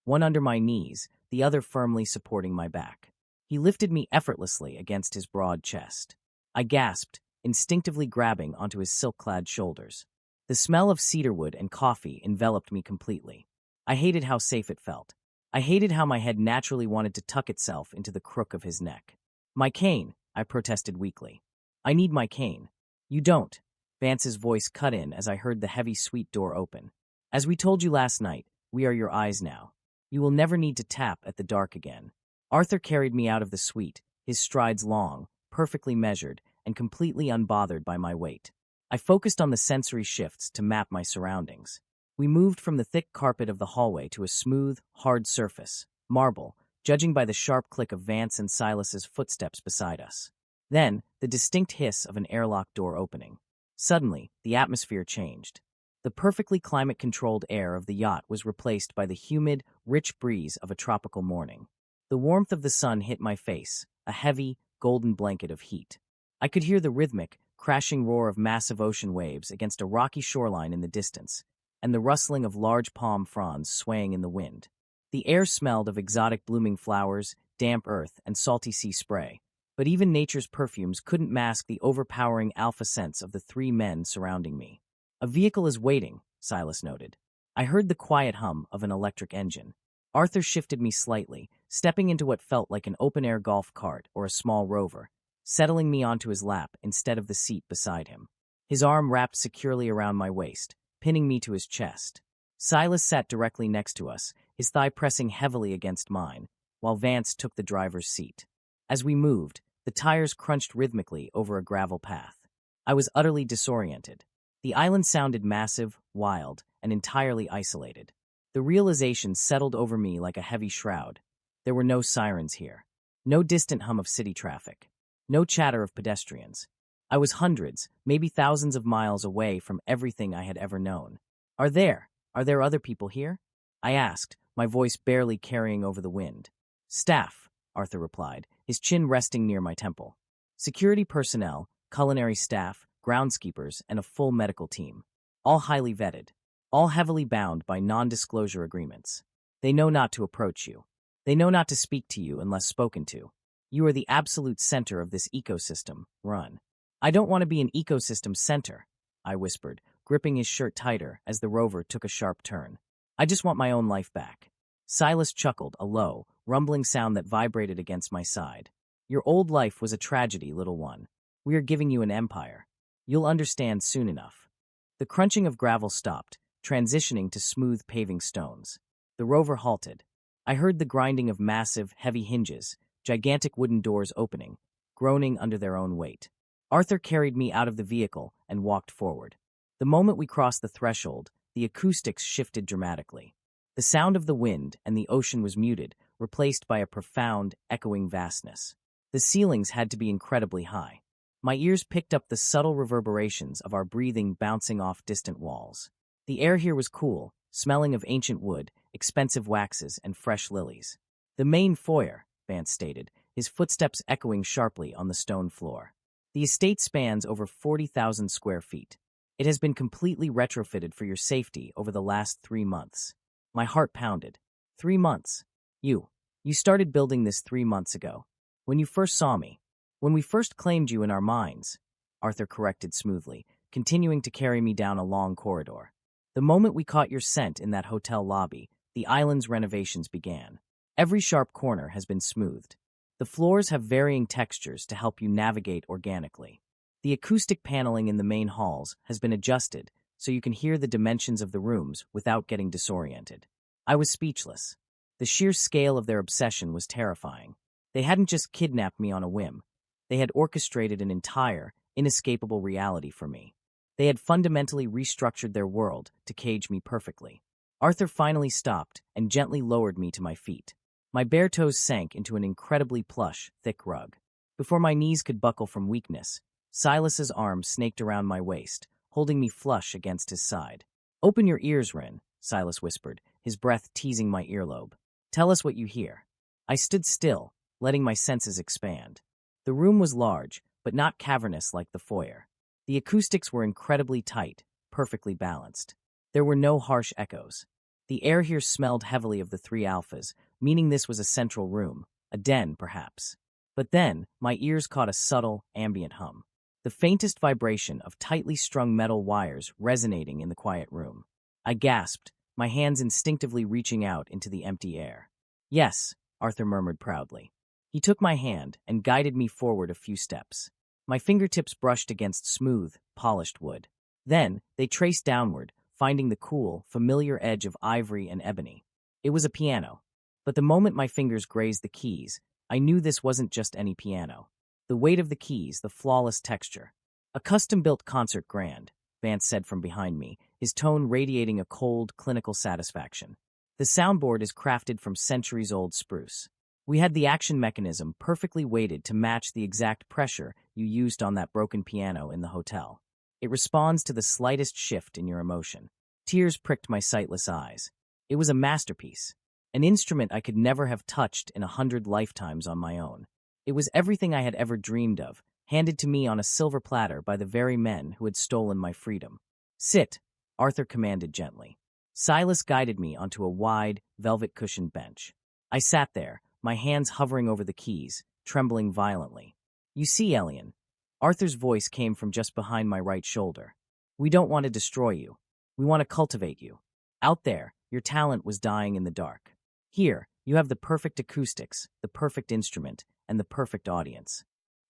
one under my knees, the other firmly supporting my back. He lifted me effortlessly against his broad chest. I gasped, instinctively grabbing onto his silk-clad shoulders. The smell of cedarwood and coffee enveloped me completely. I hated how safe it felt. I hated how my head naturally wanted to tuck itself into the crook of his neck. "My cane," I protested weakly. "I need my cane." "You don't." Vance's voice cut in as I heard the heavy suite door open. "As we told you last night, we are your eyes now. You will never need to tap at the dark again." Arthur carried me out of the suite, his strides long, perfectly measured, and completely unbothered by my weight. I focused on the sensory shifts to map my surroundings. We moved from the thick carpet of the hallway to a smooth, hard surface, marble, judging by the sharp click of Vance and Silas's footsteps beside us. Then, the distinct hiss of an airlock door opening. Suddenly, the atmosphere changed. The perfectly climate-controlled air of the yacht was replaced by the humid, rich breeze of a tropical morning. The warmth of the sun hit my face, a heavy, golden blanket of heat. I could hear the rhythmic, crashing roar of massive ocean waves against a rocky shoreline in the distance, and the rustling of large palm fronds swaying in the wind. The air smelled of exotic blooming flowers, damp earth, and salty sea spray, but even nature's perfumes couldn't mask the overpowering alpha scents of the three men surrounding me. "A vehicle is waiting," Silas noted. I heard the quiet hum of an electric engine. Arthur shifted me slightly, stepping into what felt like an open-air golf cart or a small rover, settling me onto his lap instead of the seat beside him. His arm wrapped securely around my waist, pinning me to his chest. Silas sat directly next to us, his thigh pressing heavily against mine, while Vance took the driver's seat. As we moved, the tires crunched rhythmically over a gravel path. I was utterly disoriented. The island sounded massive, wild, and entirely isolated. The realization settled over me like a heavy shroud. There were no sirens here. No distant hum of city traffic. No chatter of pedestrians. I was hundreds, maybe thousands of miles away from everything I had ever known. Are there other people here?" I asked, my voice barely carrying over the wind. "Staff," Arthur replied, his chin resting near my temple. "Security personnel, culinary staff, groundskeepers, and a full medical team. All highly vetted. All heavily bound by non-disclosure agreements. They know not to approach you. They know not to speak to you unless spoken to. You are the absolute center of this ecosystem. Run." "I don't want to be an ecosystem center," I whispered, gripping his shirt tighter as the rover took a sharp turn. "I just want my own life back." Silas chuckled, a low, rumbling sound that vibrated against my side. "Your old life was a tragedy, little one. We are giving you an empire. You'll understand soon enough." The crunching of gravel stopped, transitioning to smooth paving stones. The rover halted. I heard the grinding of massive, heavy hinges, gigantic wooden doors opening, groaning under their own weight. Arthur carried me out of the vehicle and walked forward. The moment we crossed the threshold, the acoustics shifted dramatically. The sound of the wind and the ocean was muted, replaced by a profound, echoing vastness. The ceilings had to be incredibly high. My ears picked up the subtle reverberations of our breathing bouncing off distant walls. The air here was cool, smelling of ancient wood, expensive waxes, and fresh lilies. "The main foyer," Vance stated, his footsteps echoing sharply on the stone floor. "The estate spans over 40,000 square feet. It has been completely retrofitted for your safety over the last 3 months." My heart pounded. 3 months? You started building this 3 months ago. When you first saw me. When we first claimed you in our minds, Arthur corrected smoothly, continuing to carry me down a long corridor. "The moment we caught your scent in that hotel lobby, the island's renovations began. Every sharp corner has been smoothed. The floors have varying textures to help you navigate organically. The acoustic paneling in the main halls has been adjusted so you can hear the dimensions of the rooms without getting disoriented." I was speechless. The sheer scale of their obsession was terrifying. They hadn't just kidnapped me on a whim. They had orchestrated an entire, inescapable reality for me. They had fundamentally restructured their world to cage me perfectly. Arthur finally stopped and gently lowered me to my feet. My bare toes sank into an incredibly plush, thick rug. Before my knees could buckle from weakness, Silas's arm snaked around my waist, holding me flush against his side. "Open your ears, Rin," Silas whispered, his breath teasing my earlobe. "Tell us what you hear." I stood still, letting my senses expand. The room was large, but not cavernous like the foyer. The acoustics were incredibly tight, perfectly balanced. There were no harsh echoes. The air here smelled heavily of the 3 alphas, meaning this was a central room, a den, perhaps. But then, my ears caught a subtle, ambient hum. The faintest vibration of tightly strung metal wires resonating in the quiet room. I gasped, my hands instinctively reaching out into the empty air. "Yes," Arthur murmured proudly. He took my hand and guided me forward a few steps. My fingertips brushed against smooth, polished wood. Then, they traced downward, finding the cool, familiar edge of ivory and ebony. It was a piano. But the moment my fingers grazed the keys, I knew this wasn't just any piano. The weight of the keys, the flawless texture. A custom-built concert grand, Vance said from behind me, his tone radiating a cold, clinical satisfaction. The soundboard is crafted from centuries-old spruce. We had the action mechanism perfectly weighted to match the exact pressure you used on that broken piano in the hotel. It responds to the slightest shift in your emotion. Tears pricked my sightless eyes. It was a masterpiece. An instrument I could never have touched in 100 lifetimes on my own. It was everything I had ever dreamed of, handed to me on a silver platter by the very men who had stolen my freedom. "Sit," Arthur commanded gently. Silas guided me onto a wide, velvet-cushioned bench. I sat there, my hands hovering over the keys, trembling violently. "You see, Elian," Arthur's voice came from just behind my right shoulder. "We don't want to destroy you. We want to cultivate you. Out there, your talent was dying in the dark. Here, you have the perfect acoustics, the perfect instrument, and the perfect audience.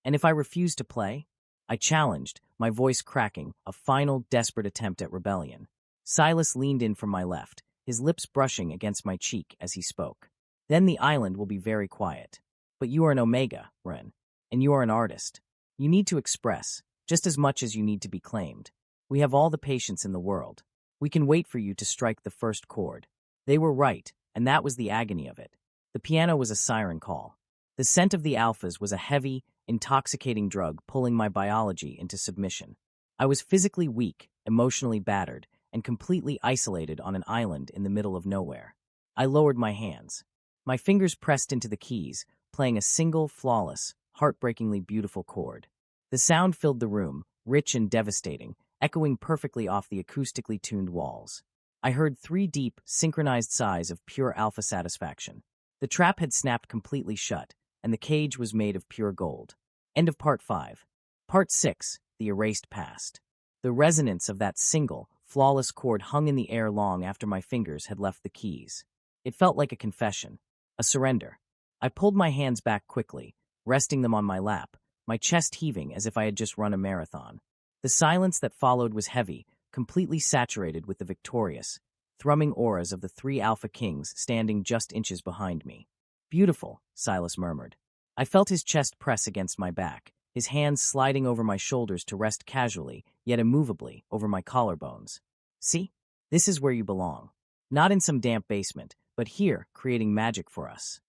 And if I refuse to play?" I challenged, my voice cracking, a final, desperate attempt at rebellion. Silas leaned in from my left, his lips brushing against my cheek as he spoke. "Then the island will be very quiet. But you are an Omega, Ren, and you are an artist. You need to express, just as much as you need to be claimed. We have all the patience in the world. We can wait for you to strike the first chord." They were right, and that was the agony of it. The piano was a siren call. The scent of the alphas was a heavy, intoxicating drug pulling my biology into submission. I was physically weak, emotionally battered, and completely isolated on an island in the middle of nowhere. I lowered my hands. My fingers pressed into the keys, playing a single, flawless, heartbreakingly beautiful chord. The sound filled the room, rich and devastating, echoing perfectly off the acoustically tuned walls. I heard 3 deep, synchronized sighs of pure alpha satisfaction. The trap had snapped completely shut, and the cage was made of pure gold. End of Part 5. Part 6, The Erased Past. The resonance of that single, flawless chord hung in the air long after my fingers had left the keys. It felt like a confession, a surrender. I pulled my hands back quickly, resting them on my lap, my chest heaving as if I had just run a marathon. The silence that followed was heavy, completely saturated with the victorious, thrumming auras of the 3 Alpha Kings standing just inches behind me. "Beautiful," Silas murmured. I felt his chest press against my back, his hands sliding over my shoulders to rest casually, yet immovably, over my collarbones. "See? This is where you belong. Not in some damp basement, but here, creating magic for us."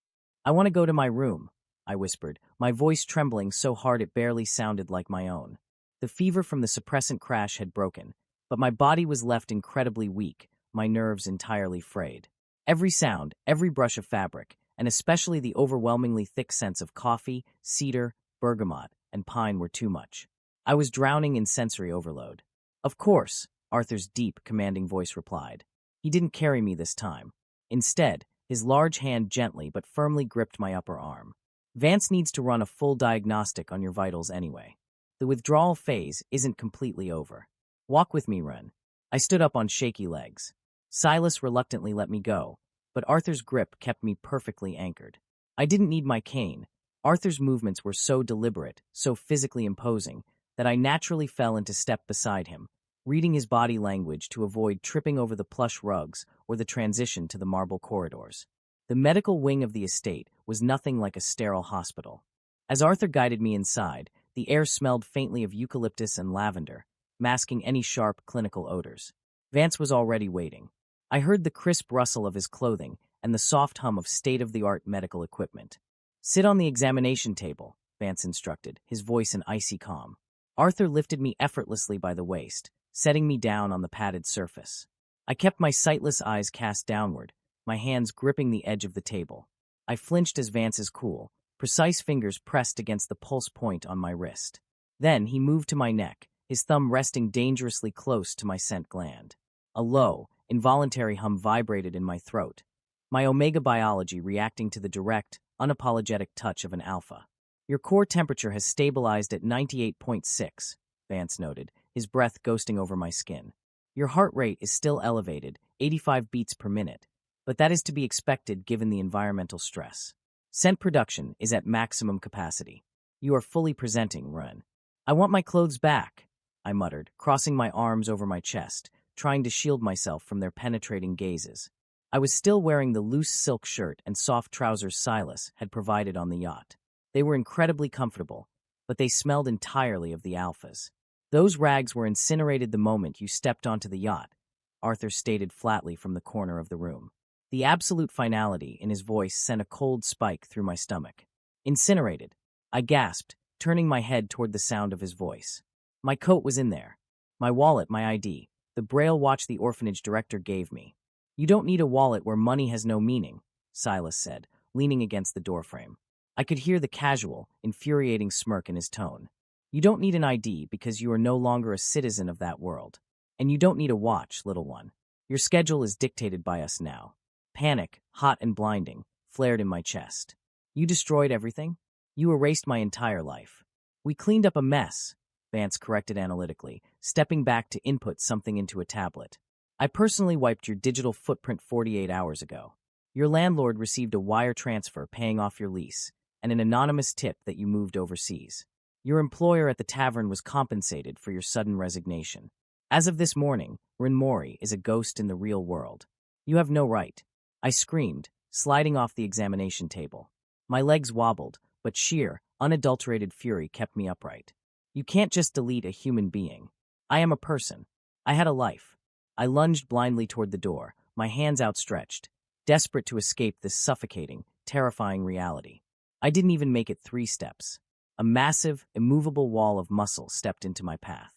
"I want to go to my room," I whispered, my voice trembling so hard it barely sounded like my own. The fever from the suppressant crash had broken, but my body was left incredibly weak, my nerves entirely frayed. Every sound, every brush of fabric, and especially the overwhelmingly thick scents of coffee, cedar, bergamot, and pine were too much. I was drowning in sensory overload. "Of course," Arthur's deep, commanding voice replied. He didn't carry me this time. Instead, his large hand gently but firmly gripped my upper arm. "Vance needs to run a full diagnostic on your vitals anyway. The withdrawal phase isn't completely over. Walk with me, Ren." I stood up on shaky legs. Silas reluctantly let me go, but Arthur's grip kept me perfectly anchored. I didn't need my cane. Arthur's movements were so deliberate, so physically imposing, that I naturally fell into step beside him, reading his body language to avoid tripping over the plush rugs or the transition to the marble corridors. The medical wing of the estate was nothing like a sterile hospital. As Arthur guided me inside, the air smelled faintly of eucalyptus and lavender, masking any sharp clinical odors. Vance was already waiting. I heard the crisp rustle of his clothing and the soft hum of state-of-the-art medical equipment. "Sit on the examination table," Vance instructed, his voice an icy calm. Arthur lifted me effortlessly by the waist, setting me down on the padded surface. I kept my sightless eyes cast downward, my hands gripping the edge of the table. I flinched as Vance's cool, precise fingers pressed against the pulse point on my wrist. Then he moved to my neck, his thumb resting dangerously close to my scent gland. A low, involuntary hum vibrated in my throat, my Omega biology reacting to the direct, unapologetic touch of an alpha. "Your core temperature has stabilized at 98.6, Vance noted, his breath ghosting over my skin. "Your heart rate is still elevated, 85 beats per minute, but that is to be expected given the environmental stress. Scent production is at maximum capacity. You are fully presenting, Ren." I want my clothes back, I muttered, crossing my arms over my chest, trying to shield myself from their penetrating gazes. I was still wearing the loose silk shirt and soft trousers Silas had provided on the yacht. They were incredibly comfortable, but they smelled entirely of the alphas. Those rags were incinerated the moment you stepped onto the yacht, Arthur stated flatly from the corner of the room. The absolute finality in his voice sent a cold spike through my stomach. Incinerated, I gasped, turning my head toward the sound of his voice. My coat was in there. My wallet, my ID, the braille watch the orphanage director gave me. You don't need a wallet where money has no meaning, Silas said, leaning against the doorframe. I could hear the casual, infuriating smirk in his tone. You don't need an ID because you are no longer a citizen of that world. And you don't need a watch, little one. Your schedule is dictated by us now. Panic, hot and blinding, flared in my chest. You destroyed everything? You erased my entire life. We cleaned up a mess, Vance corrected analytically, stepping back to input something into a tablet. I personally wiped your digital footprint 48 hours ago. Your landlord received a wire transfer paying off your lease, and an anonymous tip that you moved overseas. Your employer at the tavern was compensated for your sudden resignation. As of this morning, Rin Mori is a ghost in the real world. You have no right. I screamed, sliding off the examination table. My legs wobbled, but sheer, unadulterated fury kept me upright. You can't just delete a human being. I am a person. I had a life. I lunged blindly toward the door, my hands outstretched, desperate to escape this suffocating, terrifying reality. I didn't even make it 3 steps. A massive, immovable wall of muscle stepped into my path.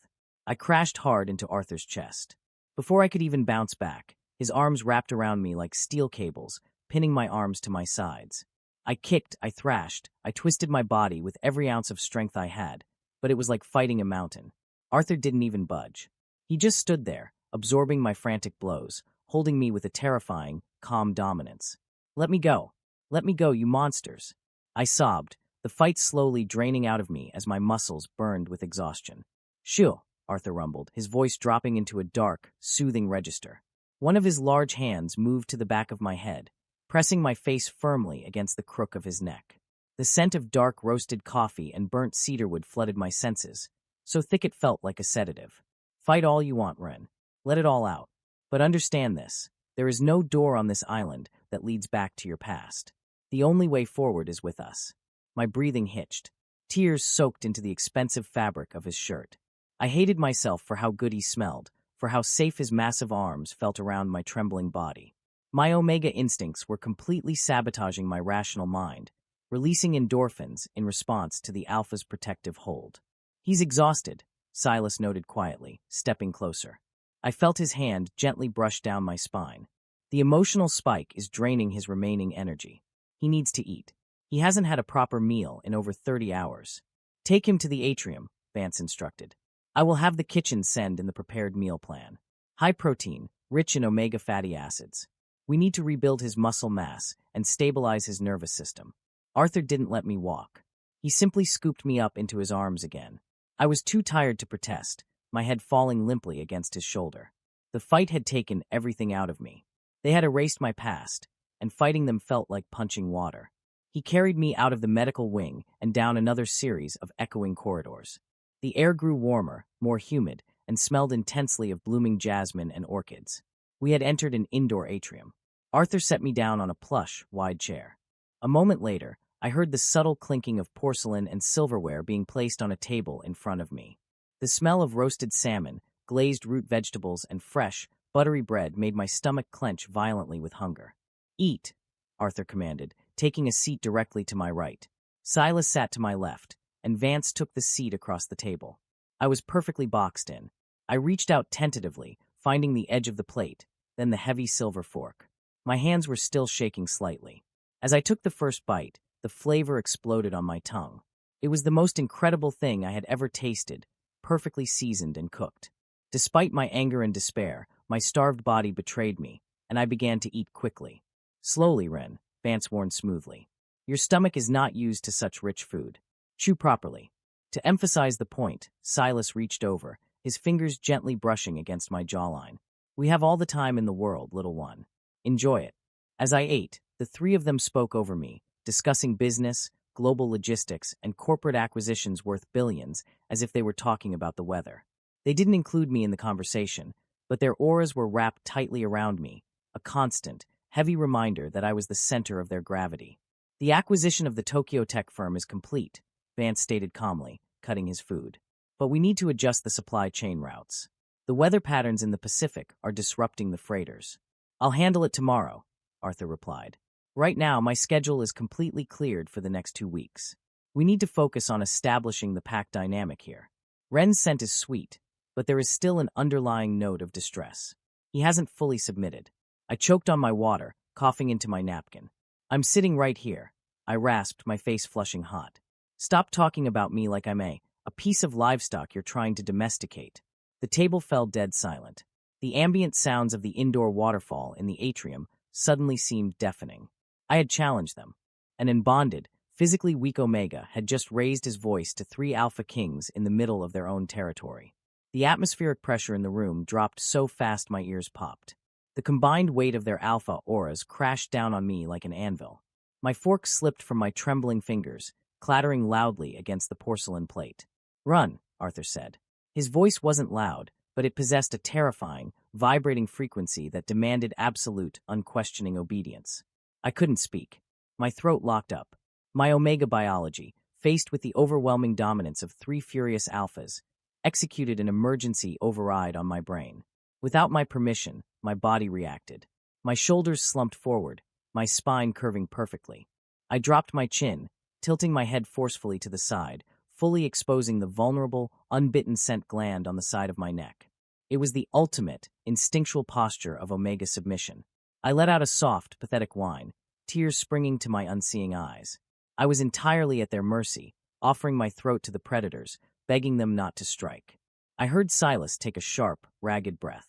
I crashed hard into Arthur's chest. Before I could even bounce back, his arms wrapped around me like steel cables, pinning my arms to my sides. I kicked, I thrashed, I twisted my body with every ounce of strength I had, but it was like fighting a mountain. Arthur didn't even budge. He just stood there, absorbing my frantic blows, holding me with a terrifying, calm dominance. Let me go, you monsters. I sobbed, the fight slowly draining out of me as my muscles burned with exhaustion. Shoo, Arthur rumbled, his voice dropping into a dark, soothing register. One of his large hands moved to the back of my head, pressing my face firmly against the crook of his neck. The scent of dark roasted coffee and burnt cedarwood flooded my senses, so thick it felt like a sedative. Fight all you want, Ren. Let it all out. But understand this. There is no door on this island that leads back to your past. The only way forward is with us. My breathing hitched. Tears soaked into the expensive fabric of his shirt. I hated myself for how good he smelled, for how safe his massive arms felt around my trembling body. My Omega instincts were completely sabotaging my rational mind, releasing endorphins in response to the Alpha's protective hold. He's exhausted, Silas noted quietly, stepping closer. I felt his hand gently brush down my spine. The emotional spike is draining his remaining energy. He needs to eat. He hasn't had a proper meal in over 30 hours. Take him to the atrium, Vance instructed. I will have the kitchen send in the prepared meal plan. High protein, rich in omega fatty acids. We need to rebuild his muscle mass and stabilize his nervous system. Arthur didn't let me walk. He simply scooped me up into his arms again. I was too tired to protest, my head falling limply against his shoulder. The fight had taken everything out of me. They had erased my past, and fighting them felt like punching water. He carried me out of the medical wing and down another series of echoing corridors. The air grew warmer, more humid, and smelled intensely of blooming jasmine and orchids. We had entered an indoor atrium. Arthur set me down on a plush, wide chair. A moment later, I heard the subtle clinking of porcelain and silverware being placed on a table in front of me. The smell of roasted salmon, glazed root vegetables, and fresh, buttery bread made my stomach clench violently with hunger. Eat, Arthur commanded, taking a seat directly to my right. Silas sat to my left, and Vance took the seat across the table. I was perfectly boxed in. I reached out tentatively, finding the edge of the plate, then the heavy silver fork. My hands were still shaking slightly. As I took the first bite, the flavor exploded on my tongue. It was the most incredible thing I had ever tasted, perfectly seasoned and cooked. Despite my anger and despair, my starved body betrayed me, and I began to eat quickly. Slowly, Ren, Vance warned smoothly. Your stomach is not used to such rich food. Chew properly. To emphasize the point, Silas reached over, his fingers gently brushing against my jawline. We have all the time in the world, little one. Enjoy it. As I ate, the 3 of them spoke over me, discussing business, global logistics, and corporate acquisitions worth billions, as if they were talking about the weather. They didn't include me in the conversation, but their auras were wrapped tightly around me, a constant, heavy reminder that I was the center of their gravity. The acquisition of the Tokyo tech firm is complete, Vance stated calmly, cutting his food. But we need to adjust the supply chain routes. The weather patterns in the Pacific are disrupting the freighters. I'll handle it tomorrow, Arthur replied. Right now, my schedule is completely cleared for the next 2 weeks. We need to focus on establishing the pack dynamic here. Ren's scent is sweet, but there is still an underlying note of distress. He hasn't fully submitted. I choked on my water, coughing into my napkin. I'm sitting right here, I rasped, my face flushing hot. Stop talking about me like I'm a piece of livestock you're trying to domesticate. The table fell dead silent. The ambient sounds of the indoor waterfall in the atrium suddenly seemed deafening. I had challenged them. An unbonded, physically weak Omega had just raised his voice to 3 alpha kings in the middle of their own territory. The atmospheric pressure in the room dropped so fast my ears popped. The combined weight of their alpha auras crashed down on me like an anvil. My fork slipped from my trembling fingers, clattering loudly against the porcelain plate. Run, Arthur said. His voice wasn't loud, but it possessed a terrifying, vibrating frequency that demanded absolute, unquestioning obedience. I couldn't speak. My throat locked up. My Omega biology, faced with the overwhelming dominance of 3 furious alphas, executed an emergency override on my brain. Without my permission, my body reacted. My shoulders slumped forward, my spine curving perfectly. I dropped my chin, tilting my head forcefully to the side, fully exposing the vulnerable, unbitten scent gland on the side of my neck. It was the ultimate, instinctual posture of Omega submission. I let out a soft, pathetic whine, tears springing to my unseeing eyes. I was entirely at their mercy, offering my throat to the predators, begging them not to strike. I heard Silas take a sharp, ragged breath.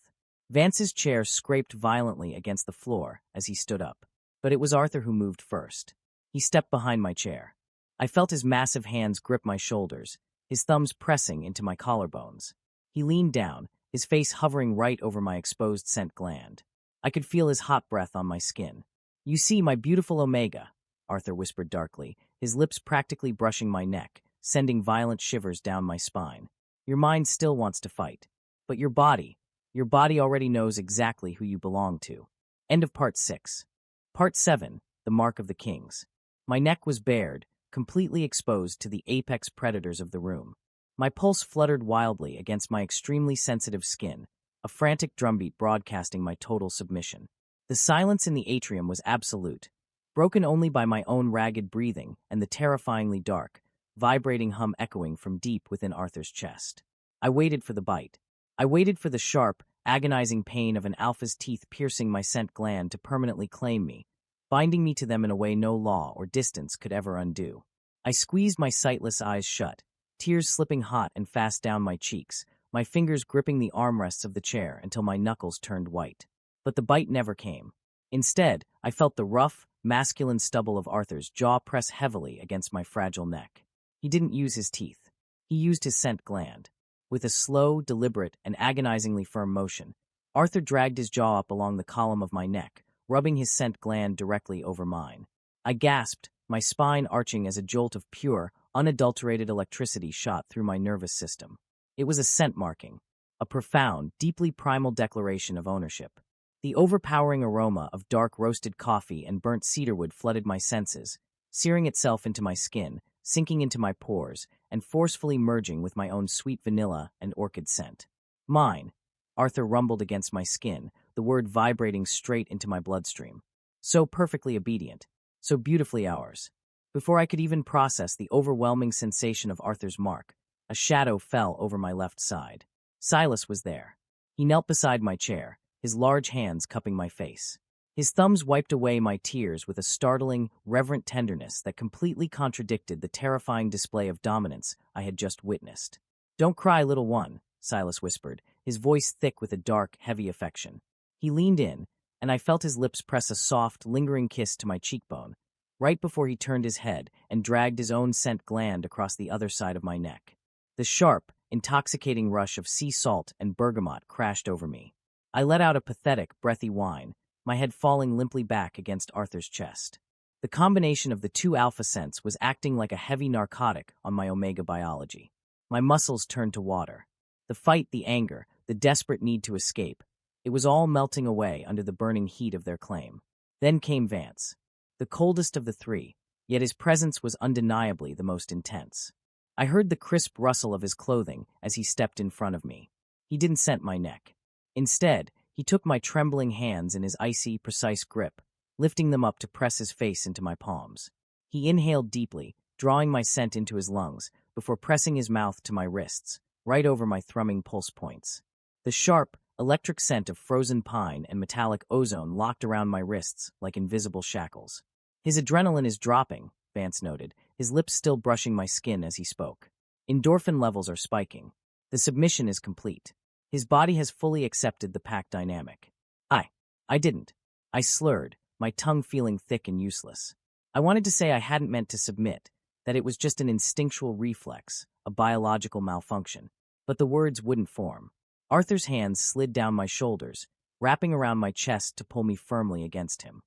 Vance's chair scraped violently against the floor as he stood up, but it was Arthur who moved first. He stepped behind my chair. I felt his massive hands grip my shoulders, his thumbs pressing into my collarbones. He leaned down, his face hovering right over my exposed scent gland. I could feel his hot breath on my skin. You see, my beautiful Omega, Arthur whispered darkly, his lips practically brushing my neck, sending violent shivers down my spine. Your mind still wants to fight, but your body already knows exactly who you belong to. End of Part 6. Part 7, The Mark of the Kings. My neck was bared, completely exposed to the apex predators of the room. My pulse fluttered wildly against my extremely sensitive skin, a frantic drumbeat broadcasting my total submission. The silence in the atrium was absolute, broken only by my own ragged breathing and the terrifyingly dark, vibrating hum echoing from deep within Arthur's chest. I waited for the bite. I waited for the sharp, agonizing pain of an alpha's teeth piercing my scent gland to permanently claim me, binding me to them in a way no law or distance could ever undo. I squeezed my sightless eyes shut, tears slipping hot and fast down my cheeks, my fingers gripping the armrests of the chair until my knuckles turned white. But the bite never came. Instead, I felt the rough, masculine stubble of Arthur's jaw press heavily against my fragile neck. He didn't use his teeth. He used his scent gland. With a slow, deliberate, and agonizingly firm motion, Arthur dragged his jaw up along the column of my neck, rubbing his scent gland directly over mine. I gasped, my spine arching as a jolt of pure, unadulterated electricity shot through my nervous system. It was a scent marking, a profound, deeply primal declaration of ownership. The overpowering aroma of dark roasted coffee and burnt cedarwood flooded my senses, searing itself into my skin, sinking into my pores, and forcefully merging with my own sweet vanilla and orchid scent. Mine, Arthur rumbled against my skin, the word vibrating straight into my bloodstream. So perfectly obedient, so beautifully ours. Before I could even process the overwhelming sensation of Arthur's mark, a shadow fell over my left side. Silas was there. He knelt beside my chair, his large hands cupping my face. His thumbs wiped away my tears with a startling, reverent tenderness that completely contradicted the terrifying display of dominance I had just witnessed. "Don't cry, little one," Silas whispered, his voice thick with a dark, heavy affection. He leaned in, and I felt his lips press a soft, lingering kiss to my cheekbone, right before he turned his head and dragged his own scent gland across the other side of my neck. The sharp, intoxicating rush of sea salt and bergamot crashed over me. I let out a pathetic, breathy whine, my head falling limply back against Arthur's chest. The combination of the two alpha scents was acting like a heavy narcotic on my Omega biology. My muscles turned to water. The fight, the anger, the desperate need to escape. It was all melting away under the burning heat of their claim. Then came Vance. The coldest of the three, yet his presence was undeniably the most intense. I heard the crisp rustle of his clothing as he stepped in front of me. He didn't scent my neck. Instead, he took my trembling hands in his icy, precise grip, lifting them up to press his face into my palms. He inhaled deeply, drawing my scent into his lungs, before pressing his mouth to my wrists, right over my thrumming pulse points. The sharp, electric scent of frozen pine and metallic ozone locked around my wrists like invisible shackles. His adrenaline is dropping, Vance noted, his lips still brushing my skin as he spoke. Endorphin levels are spiking. The submission is complete. His body has fully accepted the pack dynamic. I didn't. I slurred, my tongue feeling thick and useless. I wanted to say I hadn't meant to submit, that it was just an instinctual reflex, a biological malfunction. But the words wouldn't form. Arthur's hands slid down my shoulders, wrapping around my chest to pull me firmly against him.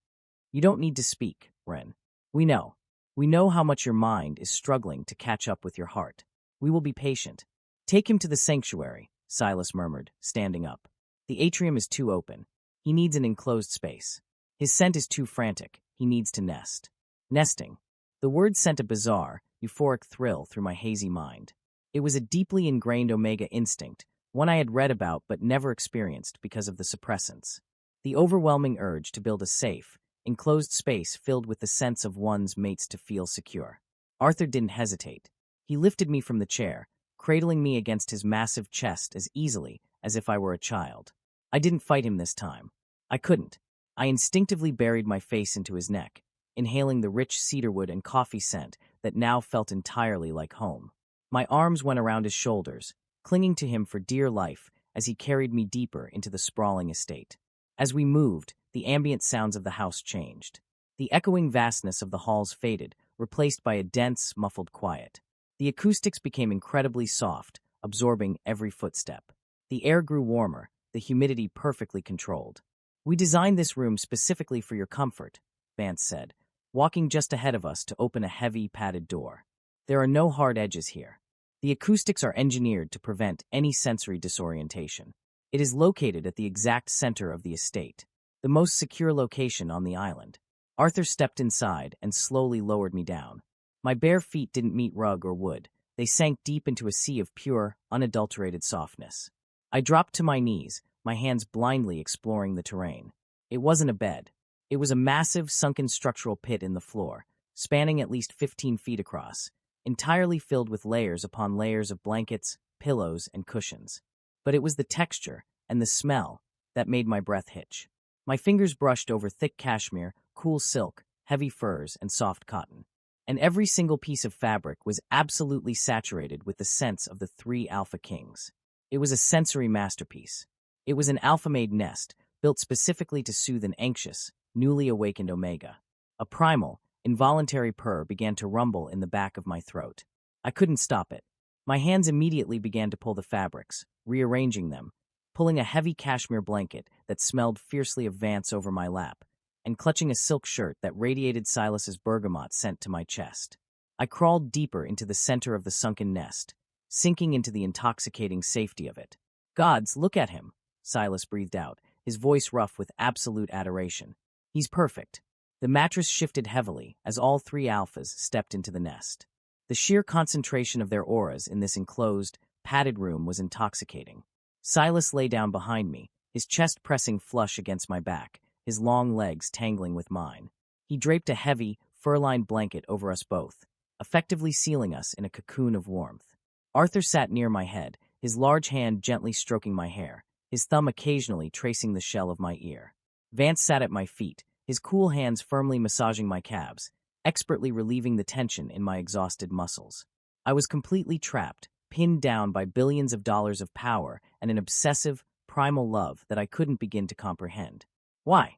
You don't need to speak, Ren. We know. We know how much your mind is struggling to catch up with your heart. We will be patient. Take him to the sanctuary, Silas murmured, standing up. The atrium is too open. He needs an enclosed space. His scent is too frantic. He needs to nest. Nesting. The word sent a bizarre, euphoric thrill through my hazy mind. It was a deeply ingrained Omega instinct, one I had read about but never experienced because of the suppressants. The overwhelming urge to build a safe, enclosed space filled with the sense of one's mates to feel secure. Arthur didn't hesitate. He lifted me from the chair, cradling me against his massive chest as easily as if I were a child. I didn't fight him this time. I couldn't. I instinctively buried my face into his neck, inhaling the rich cedarwood and coffee scent that now felt entirely like home. My arms went around his shoulders, clinging to him for dear life as he carried me deeper into the sprawling estate. As we moved, the ambient sounds of the house changed. The echoing vastness of the halls faded, replaced by a dense, muffled quiet. The acoustics became incredibly soft, absorbing every footstep. The air grew warmer, the humidity perfectly controlled. We designed this room specifically for your comfort, Vance said, walking just ahead of us to open a heavy, padded door. There are no hard edges here. The acoustics are engineered to prevent any sensory disorientation. It is located at the exact center of the estate, the most secure location on the island. Arthur stepped inside and slowly lowered me down. My bare feet didn't meet rug or wood. They sank deep into a sea of pure, unadulterated softness. I dropped to my knees, my hands blindly exploring the terrain. It wasn't a bed. It was a massive, sunken structural pit in the floor, spanning at least 15 feet across, entirely filled with layers upon layers of blankets, pillows, and cushions. But it was the texture and the smell that made my breath hitch. My fingers brushed over thick cashmere, cool silk, heavy furs, and soft cotton. And every single piece of fabric was absolutely saturated with the scents of the three alpha kings. It was a sensory masterpiece. It was an alpha-made nest, built specifically to soothe an anxious, newly awakened Omega. A primal, involuntary purr began to rumble in the back of my throat. I couldn't stop it. My hands immediately began to pull the fabrics, rearranging them, pulling a heavy cashmere blanket that smelled fiercely of Vance over my lap, and clutching a silk shirt that radiated Silas's bergamot scent to my chest. I crawled deeper into the center of the sunken nest, sinking into the intoxicating safety of it. Gods, look at him, Silas breathed out, his voice rough with absolute adoration. He's perfect. The mattress shifted heavily as all three alphas stepped into the nest. The sheer concentration of their auras in this enclosed, padded room was intoxicating. Silas lay down behind me, his chest pressing flush against my back, his long legs tangling with mine. He draped a heavy, fur-lined blanket over us both, effectively sealing us in a cocoon of warmth. Arthur sat near my head, his large hand gently stroking my hair, his thumb occasionally tracing the shell of my ear. Vance sat at my feet, his cool hands firmly massaging my calves, expertly relieving the tension in my exhausted muscles. I was completely trapped, pinned down by billions of dollars of power and an obsessive, primal love that I couldn't begin to comprehend. Why?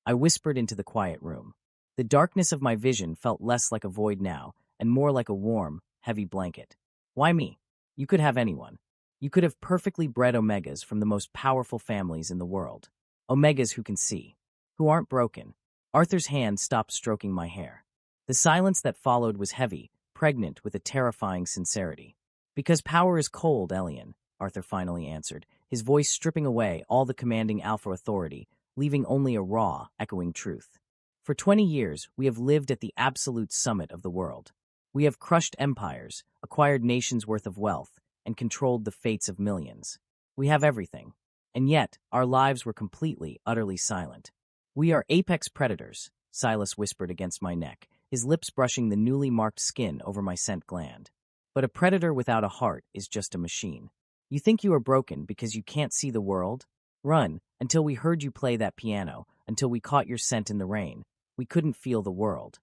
I whispered into the quiet room. The darkness of my vision felt less like a void now, and more like a warm, heavy blanket. Why me? You could have anyone. You could have perfectly bred Omegas from the most powerful families in the world. Omegas who can see, who aren't broken. Arthur's hand stopped stroking my hair. The silence that followed was heavy, pregnant with a terrifying sincerity. "Because power is cold, Elian," Arthur finally answered, his voice stripping away all the commanding alpha authority, leaving only a raw, echoing truth. "For 20 years, we have lived at the absolute summit of the world. We have crushed empires, acquired nations' worth of wealth, and controlled the fates of millions. We have everything. And yet, our lives were completely, utterly silent. We are apex predators," Silas whispered against my neck, his lips brushing the newly marked skin over my scent gland. "But a predator without a heart is just a machine. You think you are broken because you can't see the world? Run, until we heard you play that piano, until we caught your scent in the rain. We couldn't feel the world."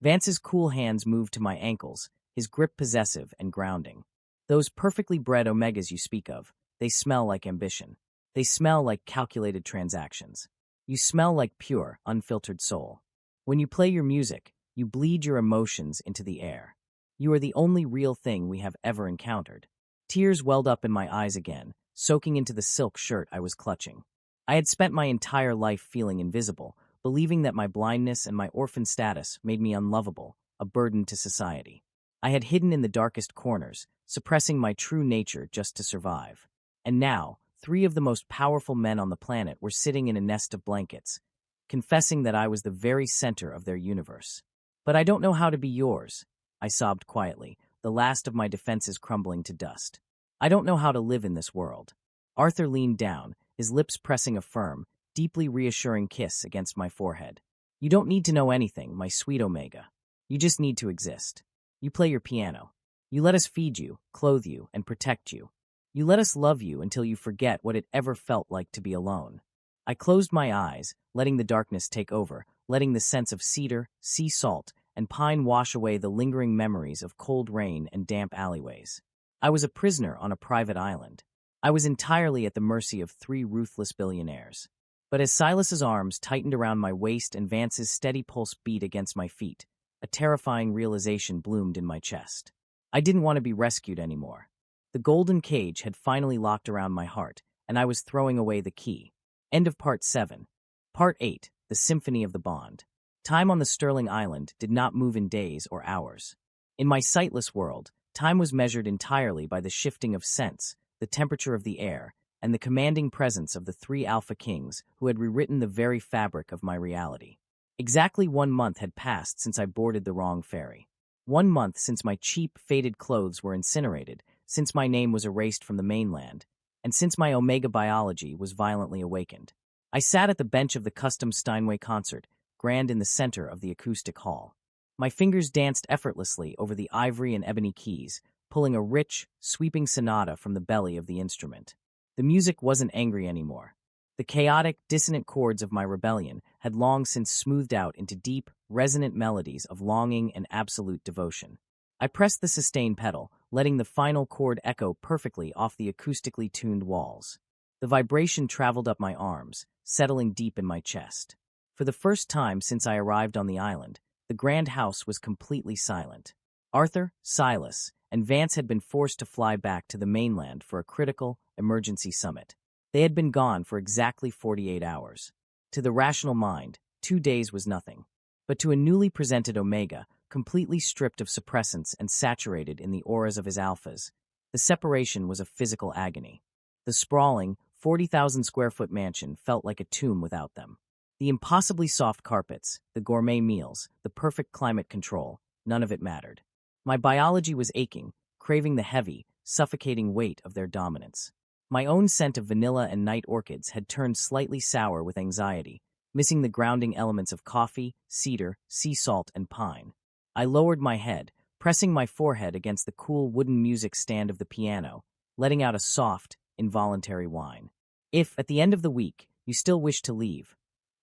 Vance's cool hands moved to my ankles, his grip possessive and grounding. "Those perfectly bred Omegas you speak of, they smell like ambition. They smell like calculated transactions. You smell like pure, unfiltered soul. When you play your music, you bleed your emotions into the air. You are the only real thing we have ever encountered." Tears welled up in my eyes again, soaking into the silk shirt I was clutching. I had spent my entire life feeling invisible, believing that my blindness and my orphan status made me unlovable, a burden to society. I had hidden in the darkest corners, suppressing my true nature just to survive. And now, 3 of the most powerful men on the planet were sitting in a nest of blankets, confessing that I was the very center of their universe. "But I don't know how to be yours," I sobbed quietly, the last of my defenses crumbling to dust. "I don't know how to live in this world." Arthur leaned down, his lips pressing a firm, deeply reassuring kiss against my forehead. "You don't need to know anything, my sweet Omega. You just need to exist. You play your piano. You let us feed you, clothe you, and protect you. You let us love you until you forget what it ever felt like to be alone." I closed my eyes, letting the darkness take over, letting the scents of cedar, sea salt, and pine wash away the lingering memories of cold rain and damp alleyways. I was a prisoner on a private island. I was entirely at the mercy of 3 ruthless billionaires. But as Silas's arms tightened around my waist and Vance's steady pulse beat against my feet, a terrifying realization bloomed in my chest. I didn't want to be rescued anymore. The golden cage had finally locked around my heart, and I was throwing away the key. End of Part 7. Part 8, The Symphony of the Bond. Time on the Sterling Island did not move in days or hours. In my sightless world, time was measured entirely by the shifting of scents, the temperature of the air, and the commanding presence of the 3 Alpha Kings who had rewritten the very fabric of my reality. Exactly 1 month had passed since I boarded the wrong ferry. 1 month since my cheap, faded clothes were incinerated, since my name was erased from the mainland, and since my Omega biology was violently awakened. I sat at the bench of the custom Steinway concert, grand in the center of the acoustic hall. My fingers danced effortlessly over the ivory and ebony keys, pulling a rich, sweeping sonata from the belly of the instrument. The music wasn't angry anymore. The chaotic, dissonant chords of my rebellion had long since smoothed out into deep, resonant melodies of longing and absolute devotion. I pressed the sustain pedal, letting the final chord echo perfectly off the acoustically tuned walls. The vibration traveled up my arms, settling deep in my chest. For the first time since I arrived on the island, the grand house was completely silent. Arthur, Silas, and Vance had been forced to fly back to the mainland for a critical, emergency summit. They had been gone for exactly 48 hours. To the rational mind, 2 days was nothing. But to a newly presented Omega, completely stripped of suppressants and saturated in the auras of his alphas, the separation was a physical agony. The sprawling, 40,000-square-foot mansion felt like a tomb without them. The impossibly soft carpets, the gourmet meals, the perfect climate control, none of it mattered. My biology was aching, craving the heavy, suffocating weight of their dominance. My own scent of vanilla and night orchids had turned slightly sour with anxiety, missing the grounding elements of coffee, cedar, sea salt, and pine. I lowered my head, pressing my forehead against the cool wooden music stand of the piano, letting out a soft, involuntary whine. "If, at the end of the week, you still wish to leave,"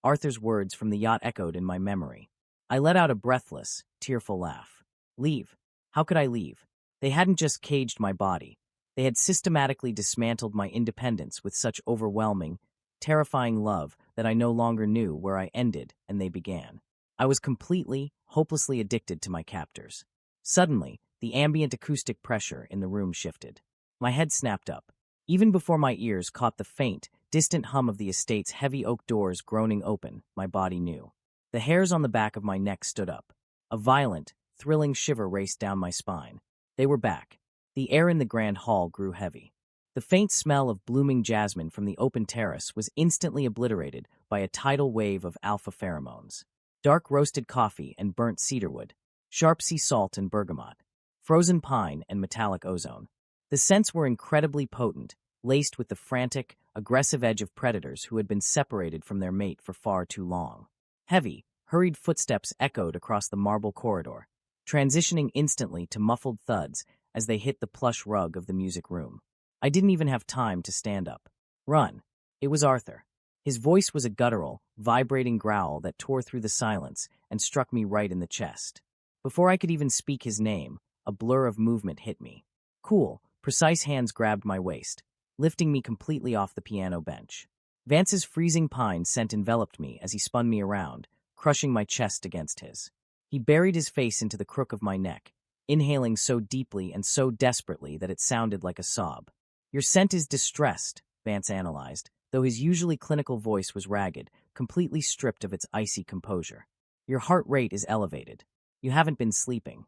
Arthur's words from the yacht echoed in my memory. I let out a breathless, tearful laugh. Leave? How could I leave? They hadn't just caged my body. They had systematically dismantled my independence with such overwhelming, terrifying love that I no longer knew where I ended and they began. I was completely, hopelessly addicted to my captors. Suddenly, the ambient acoustic pressure in the room shifted. My head snapped up. Even before my ears caught the faint, distant hum of the estate's heavy oak doors groaning open, my body knew. The hairs on the back of my neck stood up. A violent, thrilling shiver raced down my spine. They were back. The air in the grand hall grew heavy. The faint smell of blooming jasmine from the open terrace was instantly obliterated by a tidal wave of alpha pheromones. Dark roasted coffee and burnt cedarwood, sharp sea salt and bergamot, frozen pine and metallic ozone. The scents were incredibly potent, laced with the frantic, aggressive edge of predators who had been separated from their mate for far too long. Heavy, hurried footsteps echoed across the marble corridor, transitioning instantly to muffled thuds as they hit the plush rug of the music room. I didn't even have time to stand up. Run. It was Arthur. His voice was a guttural, vibrating growl that tore through the silence and struck me right in the chest. Before I could even speak his name, a blur of movement hit me. Cool, precise hands grabbed my waist, lifting me completely off the piano bench. Vance's freezing pine scent enveloped me as he spun me around, crushing my chest against his. He buried his face into the crook of my neck, inhaling so deeply and so desperately that it sounded like a sob. Your scent is distressed, Vance analyzed, though his usually clinical voice was ragged, completely stripped of its icy composure. Your heart rate is elevated. You haven't been sleeping.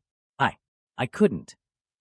I couldn't,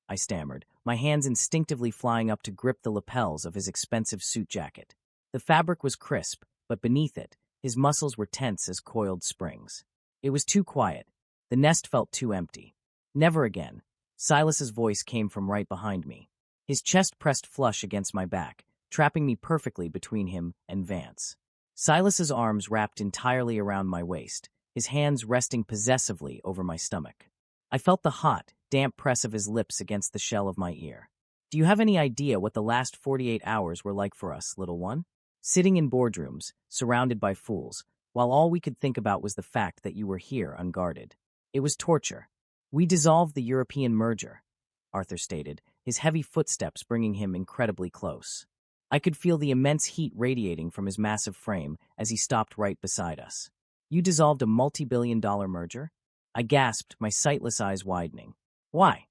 I stammered, my hands instinctively flying up to grip the lapels of his expensive suit jacket. The fabric was crisp, but beneath it, his muscles were tense as coiled springs. It was too quiet. The nest felt too empty. Never again. Silas's voice came from right behind me. His chest pressed flush against my back, trapping me perfectly between him and Vance. Silas's arms wrapped entirely around my waist, his hands resting possessively over my stomach. I felt the hot, damp press of his lips against the shell of my ear. Do you have any idea what the last 48 hours were like for us, little one? Sitting in boardrooms, surrounded by fools, while all we could think about was the fact that you were here unguarded. It was torture. We dissolved the European merger, Arthur stated, his heavy footsteps bringing him incredibly close. I could feel the immense heat radiating from his massive frame as he stopped right beside us. You dissolved a multi-billion-dollar merger? I gasped, my sightless eyes widening. Why?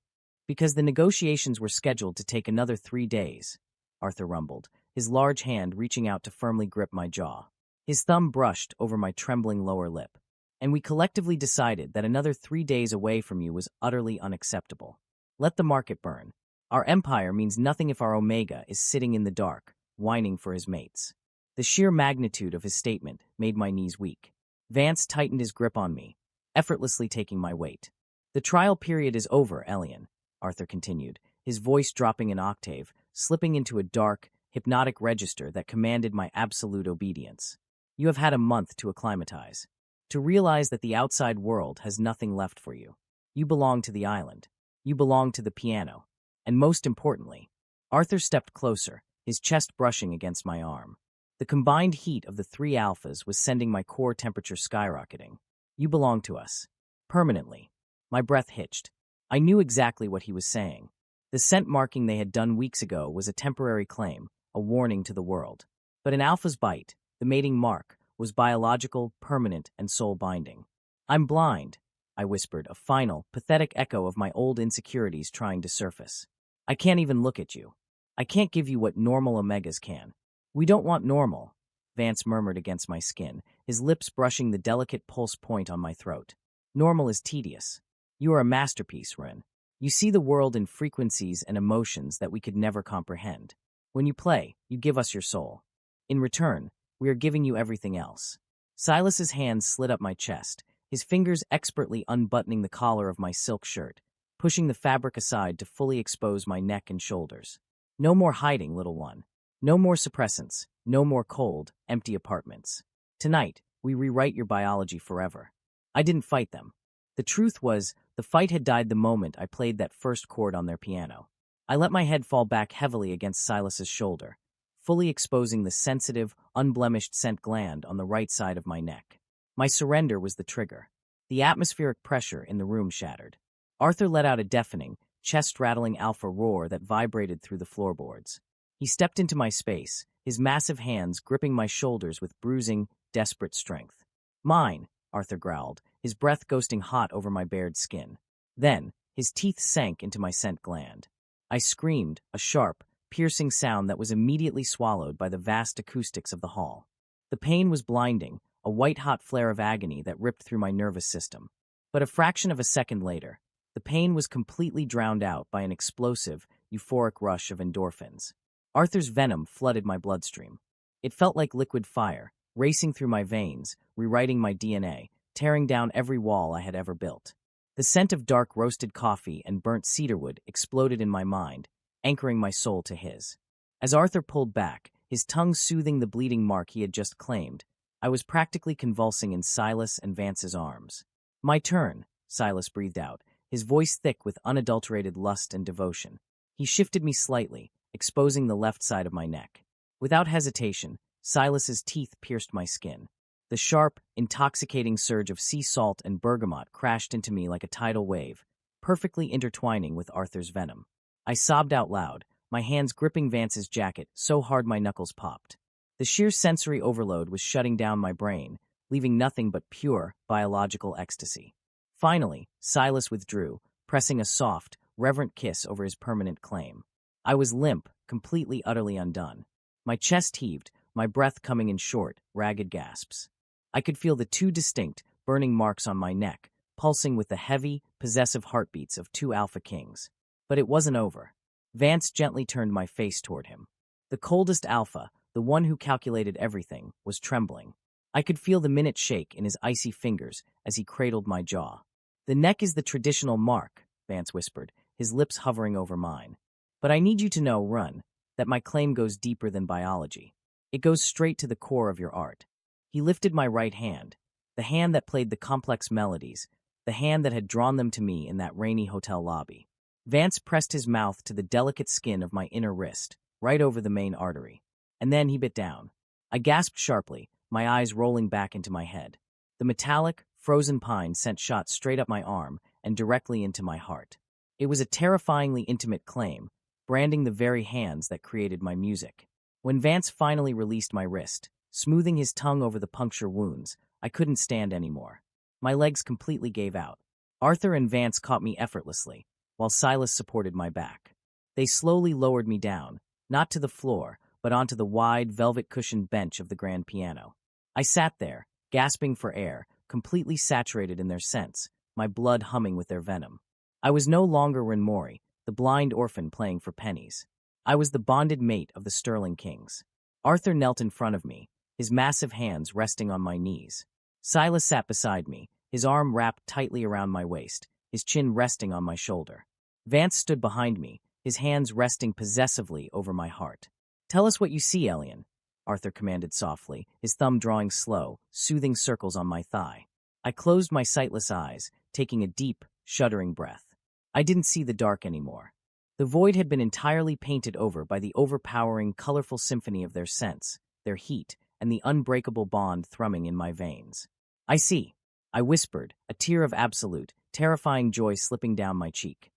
Because the negotiations were scheduled to take another 3 days, Arthur rumbled, his large hand reaching out to firmly grip my jaw. His thumb brushed over my trembling lower lip. And we collectively decided that another 3 days away from you was utterly unacceptable. Let the market burn. Our empire means nothing if our Omega is sitting in the dark, whining for his mates. The sheer magnitude of his statement made my knees weak. Vance tightened his grip on me, effortlessly taking my weight. The trial period is over, Elian, Arthur continued, his voice dropping an octave, slipping into a dark, hypnotic register that commanded my absolute obedience. You have had a month to acclimatize, to realize that the outside world has nothing left for you. You belong to the island. You belong to the piano. And most importantly, Arthur stepped closer, his chest brushing against my arm. The combined heat of the 3 alphas was sending my core temperature skyrocketing. You belong to us. Permanently. My breath hitched. I knew exactly what he was saying. The scent marking they had done weeks ago was a temporary claim, a warning to the world. But an alpha's bite, the mating mark, was biological, permanent, and soul-binding. I'm blind, I whispered, a final, pathetic echo of my old insecurities trying to surface. I can't even look at you. I can't give you what normal Omegas can. We don't want normal, Vance murmured against my skin, his lips brushing the delicate pulse point on my throat. Normal is tedious. You are a masterpiece, Rin. You see the world in frequencies and emotions that we could never comprehend. When you play, you give us your soul. In return, we are giving you everything else. Silas's hands slid up my chest, his fingers expertly unbuttoning the collar of my silk shirt, pushing the fabric aside to fully expose my neck and shoulders. No more hiding, little one. No more suppressants. No more cold, empty apartments. Tonight, we rewrite your biology forever. I didn't fight them. The truth was, the fight had died the moment I played that first chord on their piano. I let my head fall back heavily against Silas's shoulder, fully exposing the sensitive, unblemished scent gland on the right side of my neck. My surrender was the trigger. The atmospheric pressure in the room shattered. Arthur let out a deafening, chest-rattling alpha roar that vibrated through the floorboards. He stepped into my space, his massive hands gripping my shoulders with bruising, desperate strength. Mine, Arthur growled, his breath ghosting hot over my bared skin. Then, his teeth sank into my scent gland. I screamed, a sharp, piercing sound that was immediately swallowed by the vast acoustics of the hall. The pain was blinding, a white-hot flare of agony that ripped through my nervous system. But a fraction of a second later, the pain was completely drowned out by an explosive, euphoric rush of endorphins. Arthur's venom flooded my bloodstream. It felt like liquid fire, racing through my veins, rewriting my DNA, tearing down every wall I had ever built. The scent of dark roasted coffee and burnt cedarwood exploded in my mind, anchoring my soul to his. As Arthur pulled back, his tongue soothing the bleeding mark he had just claimed, I was practically convulsing in Silas and Vance's arms. "My turn," Silas breathed out, his voice thick with unadulterated lust and devotion. He shifted me slightly, exposing the left side of my neck. Without hesitation, Silas's teeth pierced my skin. The sharp, intoxicating surge of sea salt and bergamot crashed into me like a tidal wave, perfectly intertwining with Arthur's venom. I sobbed out loud, my hands gripping Vance's jacket so hard my knuckles popped. The sheer sensory overload was shutting down my brain, leaving nothing but pure, biological ecstasy. Finally, Silas withdrew, pressing a soft, reverent kiss over his permanent claim. I was limp, completely, utterly undone. My chest heaved, my breath coming in short, ragged gasps. I could feel the two distinct, burning marks on my neck, pulsing with the heavy, possessive heartbeats of two alpha kings. But it wasn't over. Vance gently turned my face toward him. The coldest alpha, the one who calculated everything, was trembling. I could feel the minute shake in his icy fingers as he cradled my jaw. "The neck is the traditional mark," Vance whispered, his lips hovering over mine. "But I need you to know, Run, that my claim goes deeper than biology. It goes straight to the core of your art." He lifted my right hand, the hand that played the complex melodies, the hand that had drawn them to me in that rainy hotel lobby. Vance pressed his mouth to the delicate skin of my inner wrist, right over the main artery. And then he bit down. I gasped sharply, my eyes rolling back into my head. The metallic, frozen pine sent shots straight up my arm and directly into my heart. It was a terrifyingly intimate claim, branding the very hands that created my music. When Vance finally released my wrist, smoothing his tongue over the puncture wounds, I couldn't stand anymore. My legs completely gave out. Arthur and Vance caught me effortlessly, while Silas supported my back. They slowly lowered me down, not to the floor, but onto the wide, velvet-cushioned bench of the grand piano. I sat there, gasping for air, completely saturated in their scents, my blood humming with their venom. I was no longer Renmori, the blind orphan playing for pennies. I was the bonded mate of the Sterling Kings. Arthur knelt in front of me, his massive hands resting on my knees. Silas sat beside me, his arm wrapped tightly around my waist, his chin resting on my shoulder. Vance stood behind me, his hands resting possessively over my heart. "Tell us what you see, Elian," Arthur commanded softly, his thumb drawing slow, soothing circles on my thigh. I closed my sightless eyes, taking a deep, shuddering breath. I didn't see the dark anymore. The void had been entirely painted over by the overpowering, colorful symphony of their scents, their heat, and the unbreakable bond thrumming in my veins. "I see," I whispered, a tear of absolute, terrifying joy slipping down my cheek.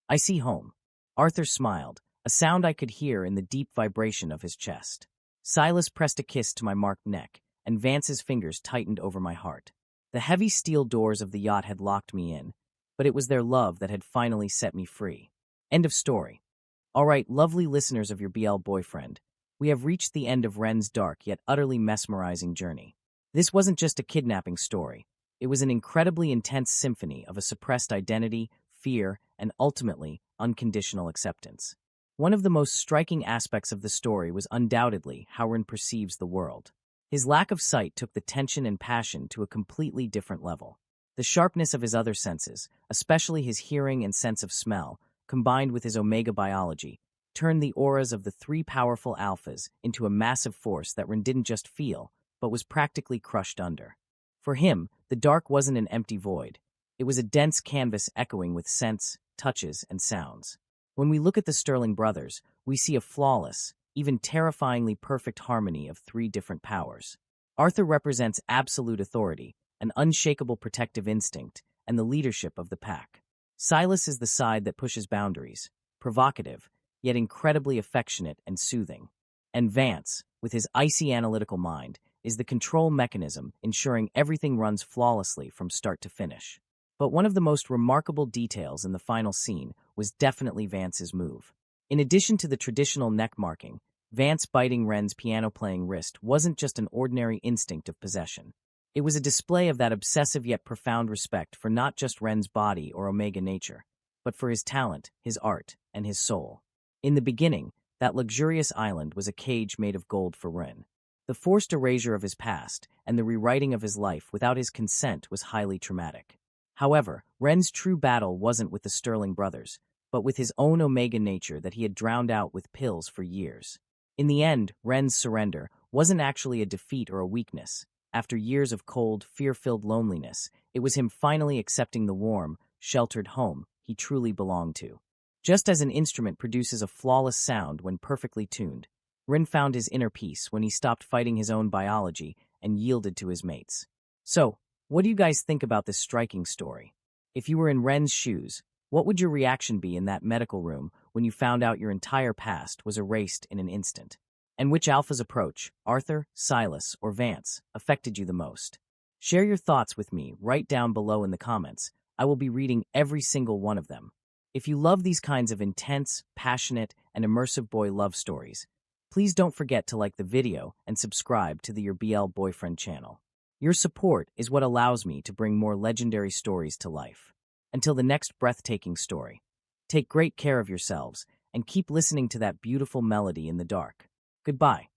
"I see home." Arthur smiled, a sound I could hear in the deep vibration of his chest. Silas pressed a kiss to my marked neck, and Vance's fingers tightened over my heart. The heavy steel doors of the yacht had locked me in, but it was their love that had finally set me free. End of story. All right, lovely listeners of your BL Boyfriend, we have reached the end of Ren's dark yet utterly mesmerizing journey. This wasn't just a kidnapping story. It was an incredibly intense symphony of a suppressed identity, fear, and ultimately, unconditional acceptance. One of the most striking aspects of the story was undoubtedly how Ren perceives the world. His lack of sight took the tension and passion to a completely different level. The sharpness of his other senses, especially his hearing and sense of smell, combined with his Omega biology, turned the auras of the three powerful alphas into a massive force that Ren didn't just feel, but was practically crushed under. For him, the dark wasn't an empty void. It was a dense canvas echoing with scents, touches, and sounds. When we look at the Sterling brothers, we see a flawless, even terrifyingly perfect harmony of three different powers. Arthur represents absolute authority, an unshakable protective instinct, and the leadership of the pack. Silas is the side that pushes boundaries, provocative, yet incredibly affectionate and soothing. And Vance, with his icy analytical mind, is the control mechanism ensuring everything runs flawlessly from start to finish. But one of the most remarkable details in the final scene was definitely Vance's move. In addition to the traditional neck marking, Vance biting Ren's piano-playing wrist wasn't just an ordinary instinct of possession. It was a display of that obsessive yet profound respect for not just Ren's body or Omega nature, but for his talent, his art, and his soul. In the beginning, that luxurious island was a cage made of gold for Ren. The forced erasure of his past and the rewriting of his life without his consent was highly traumatic. However, Ren's true battle wasn't with the Sterling brothers, but with his own Omega nature that he had drowned out with pills for years. In the end, Ren's surrender wasn't actually a defeat or a weakness. After years of cold, fear-filled loneliness, it was him finally accepting the warm, sheltered home he truly belonged to. Just as an instrument produces a flawless sound when perfectly tuned, Ren found his inner peace when he stopped fighting his own biology and yielded to his mates. So, what do you guys think about this striking story? If you were in Ren's shoes, what would your reaction be in that medical room when you found out your entire past was erased in an instant? And which Alpha's approach, Arthur, Silas, or Vance, affected you the most? Share your thoughts with me right down below in the comments. I will be reading every single one of them. If you love these kinds of intense, passionate, and immersive boy love stories, please don't forget to like the video and subscribe to the Your BL Boyfriend channel. Your support is what allows me to bring more legendary stories to life. Until the next breathtaking story, take great care of yourselves and keep listening to that beautiful melody in the dark. Goodbye.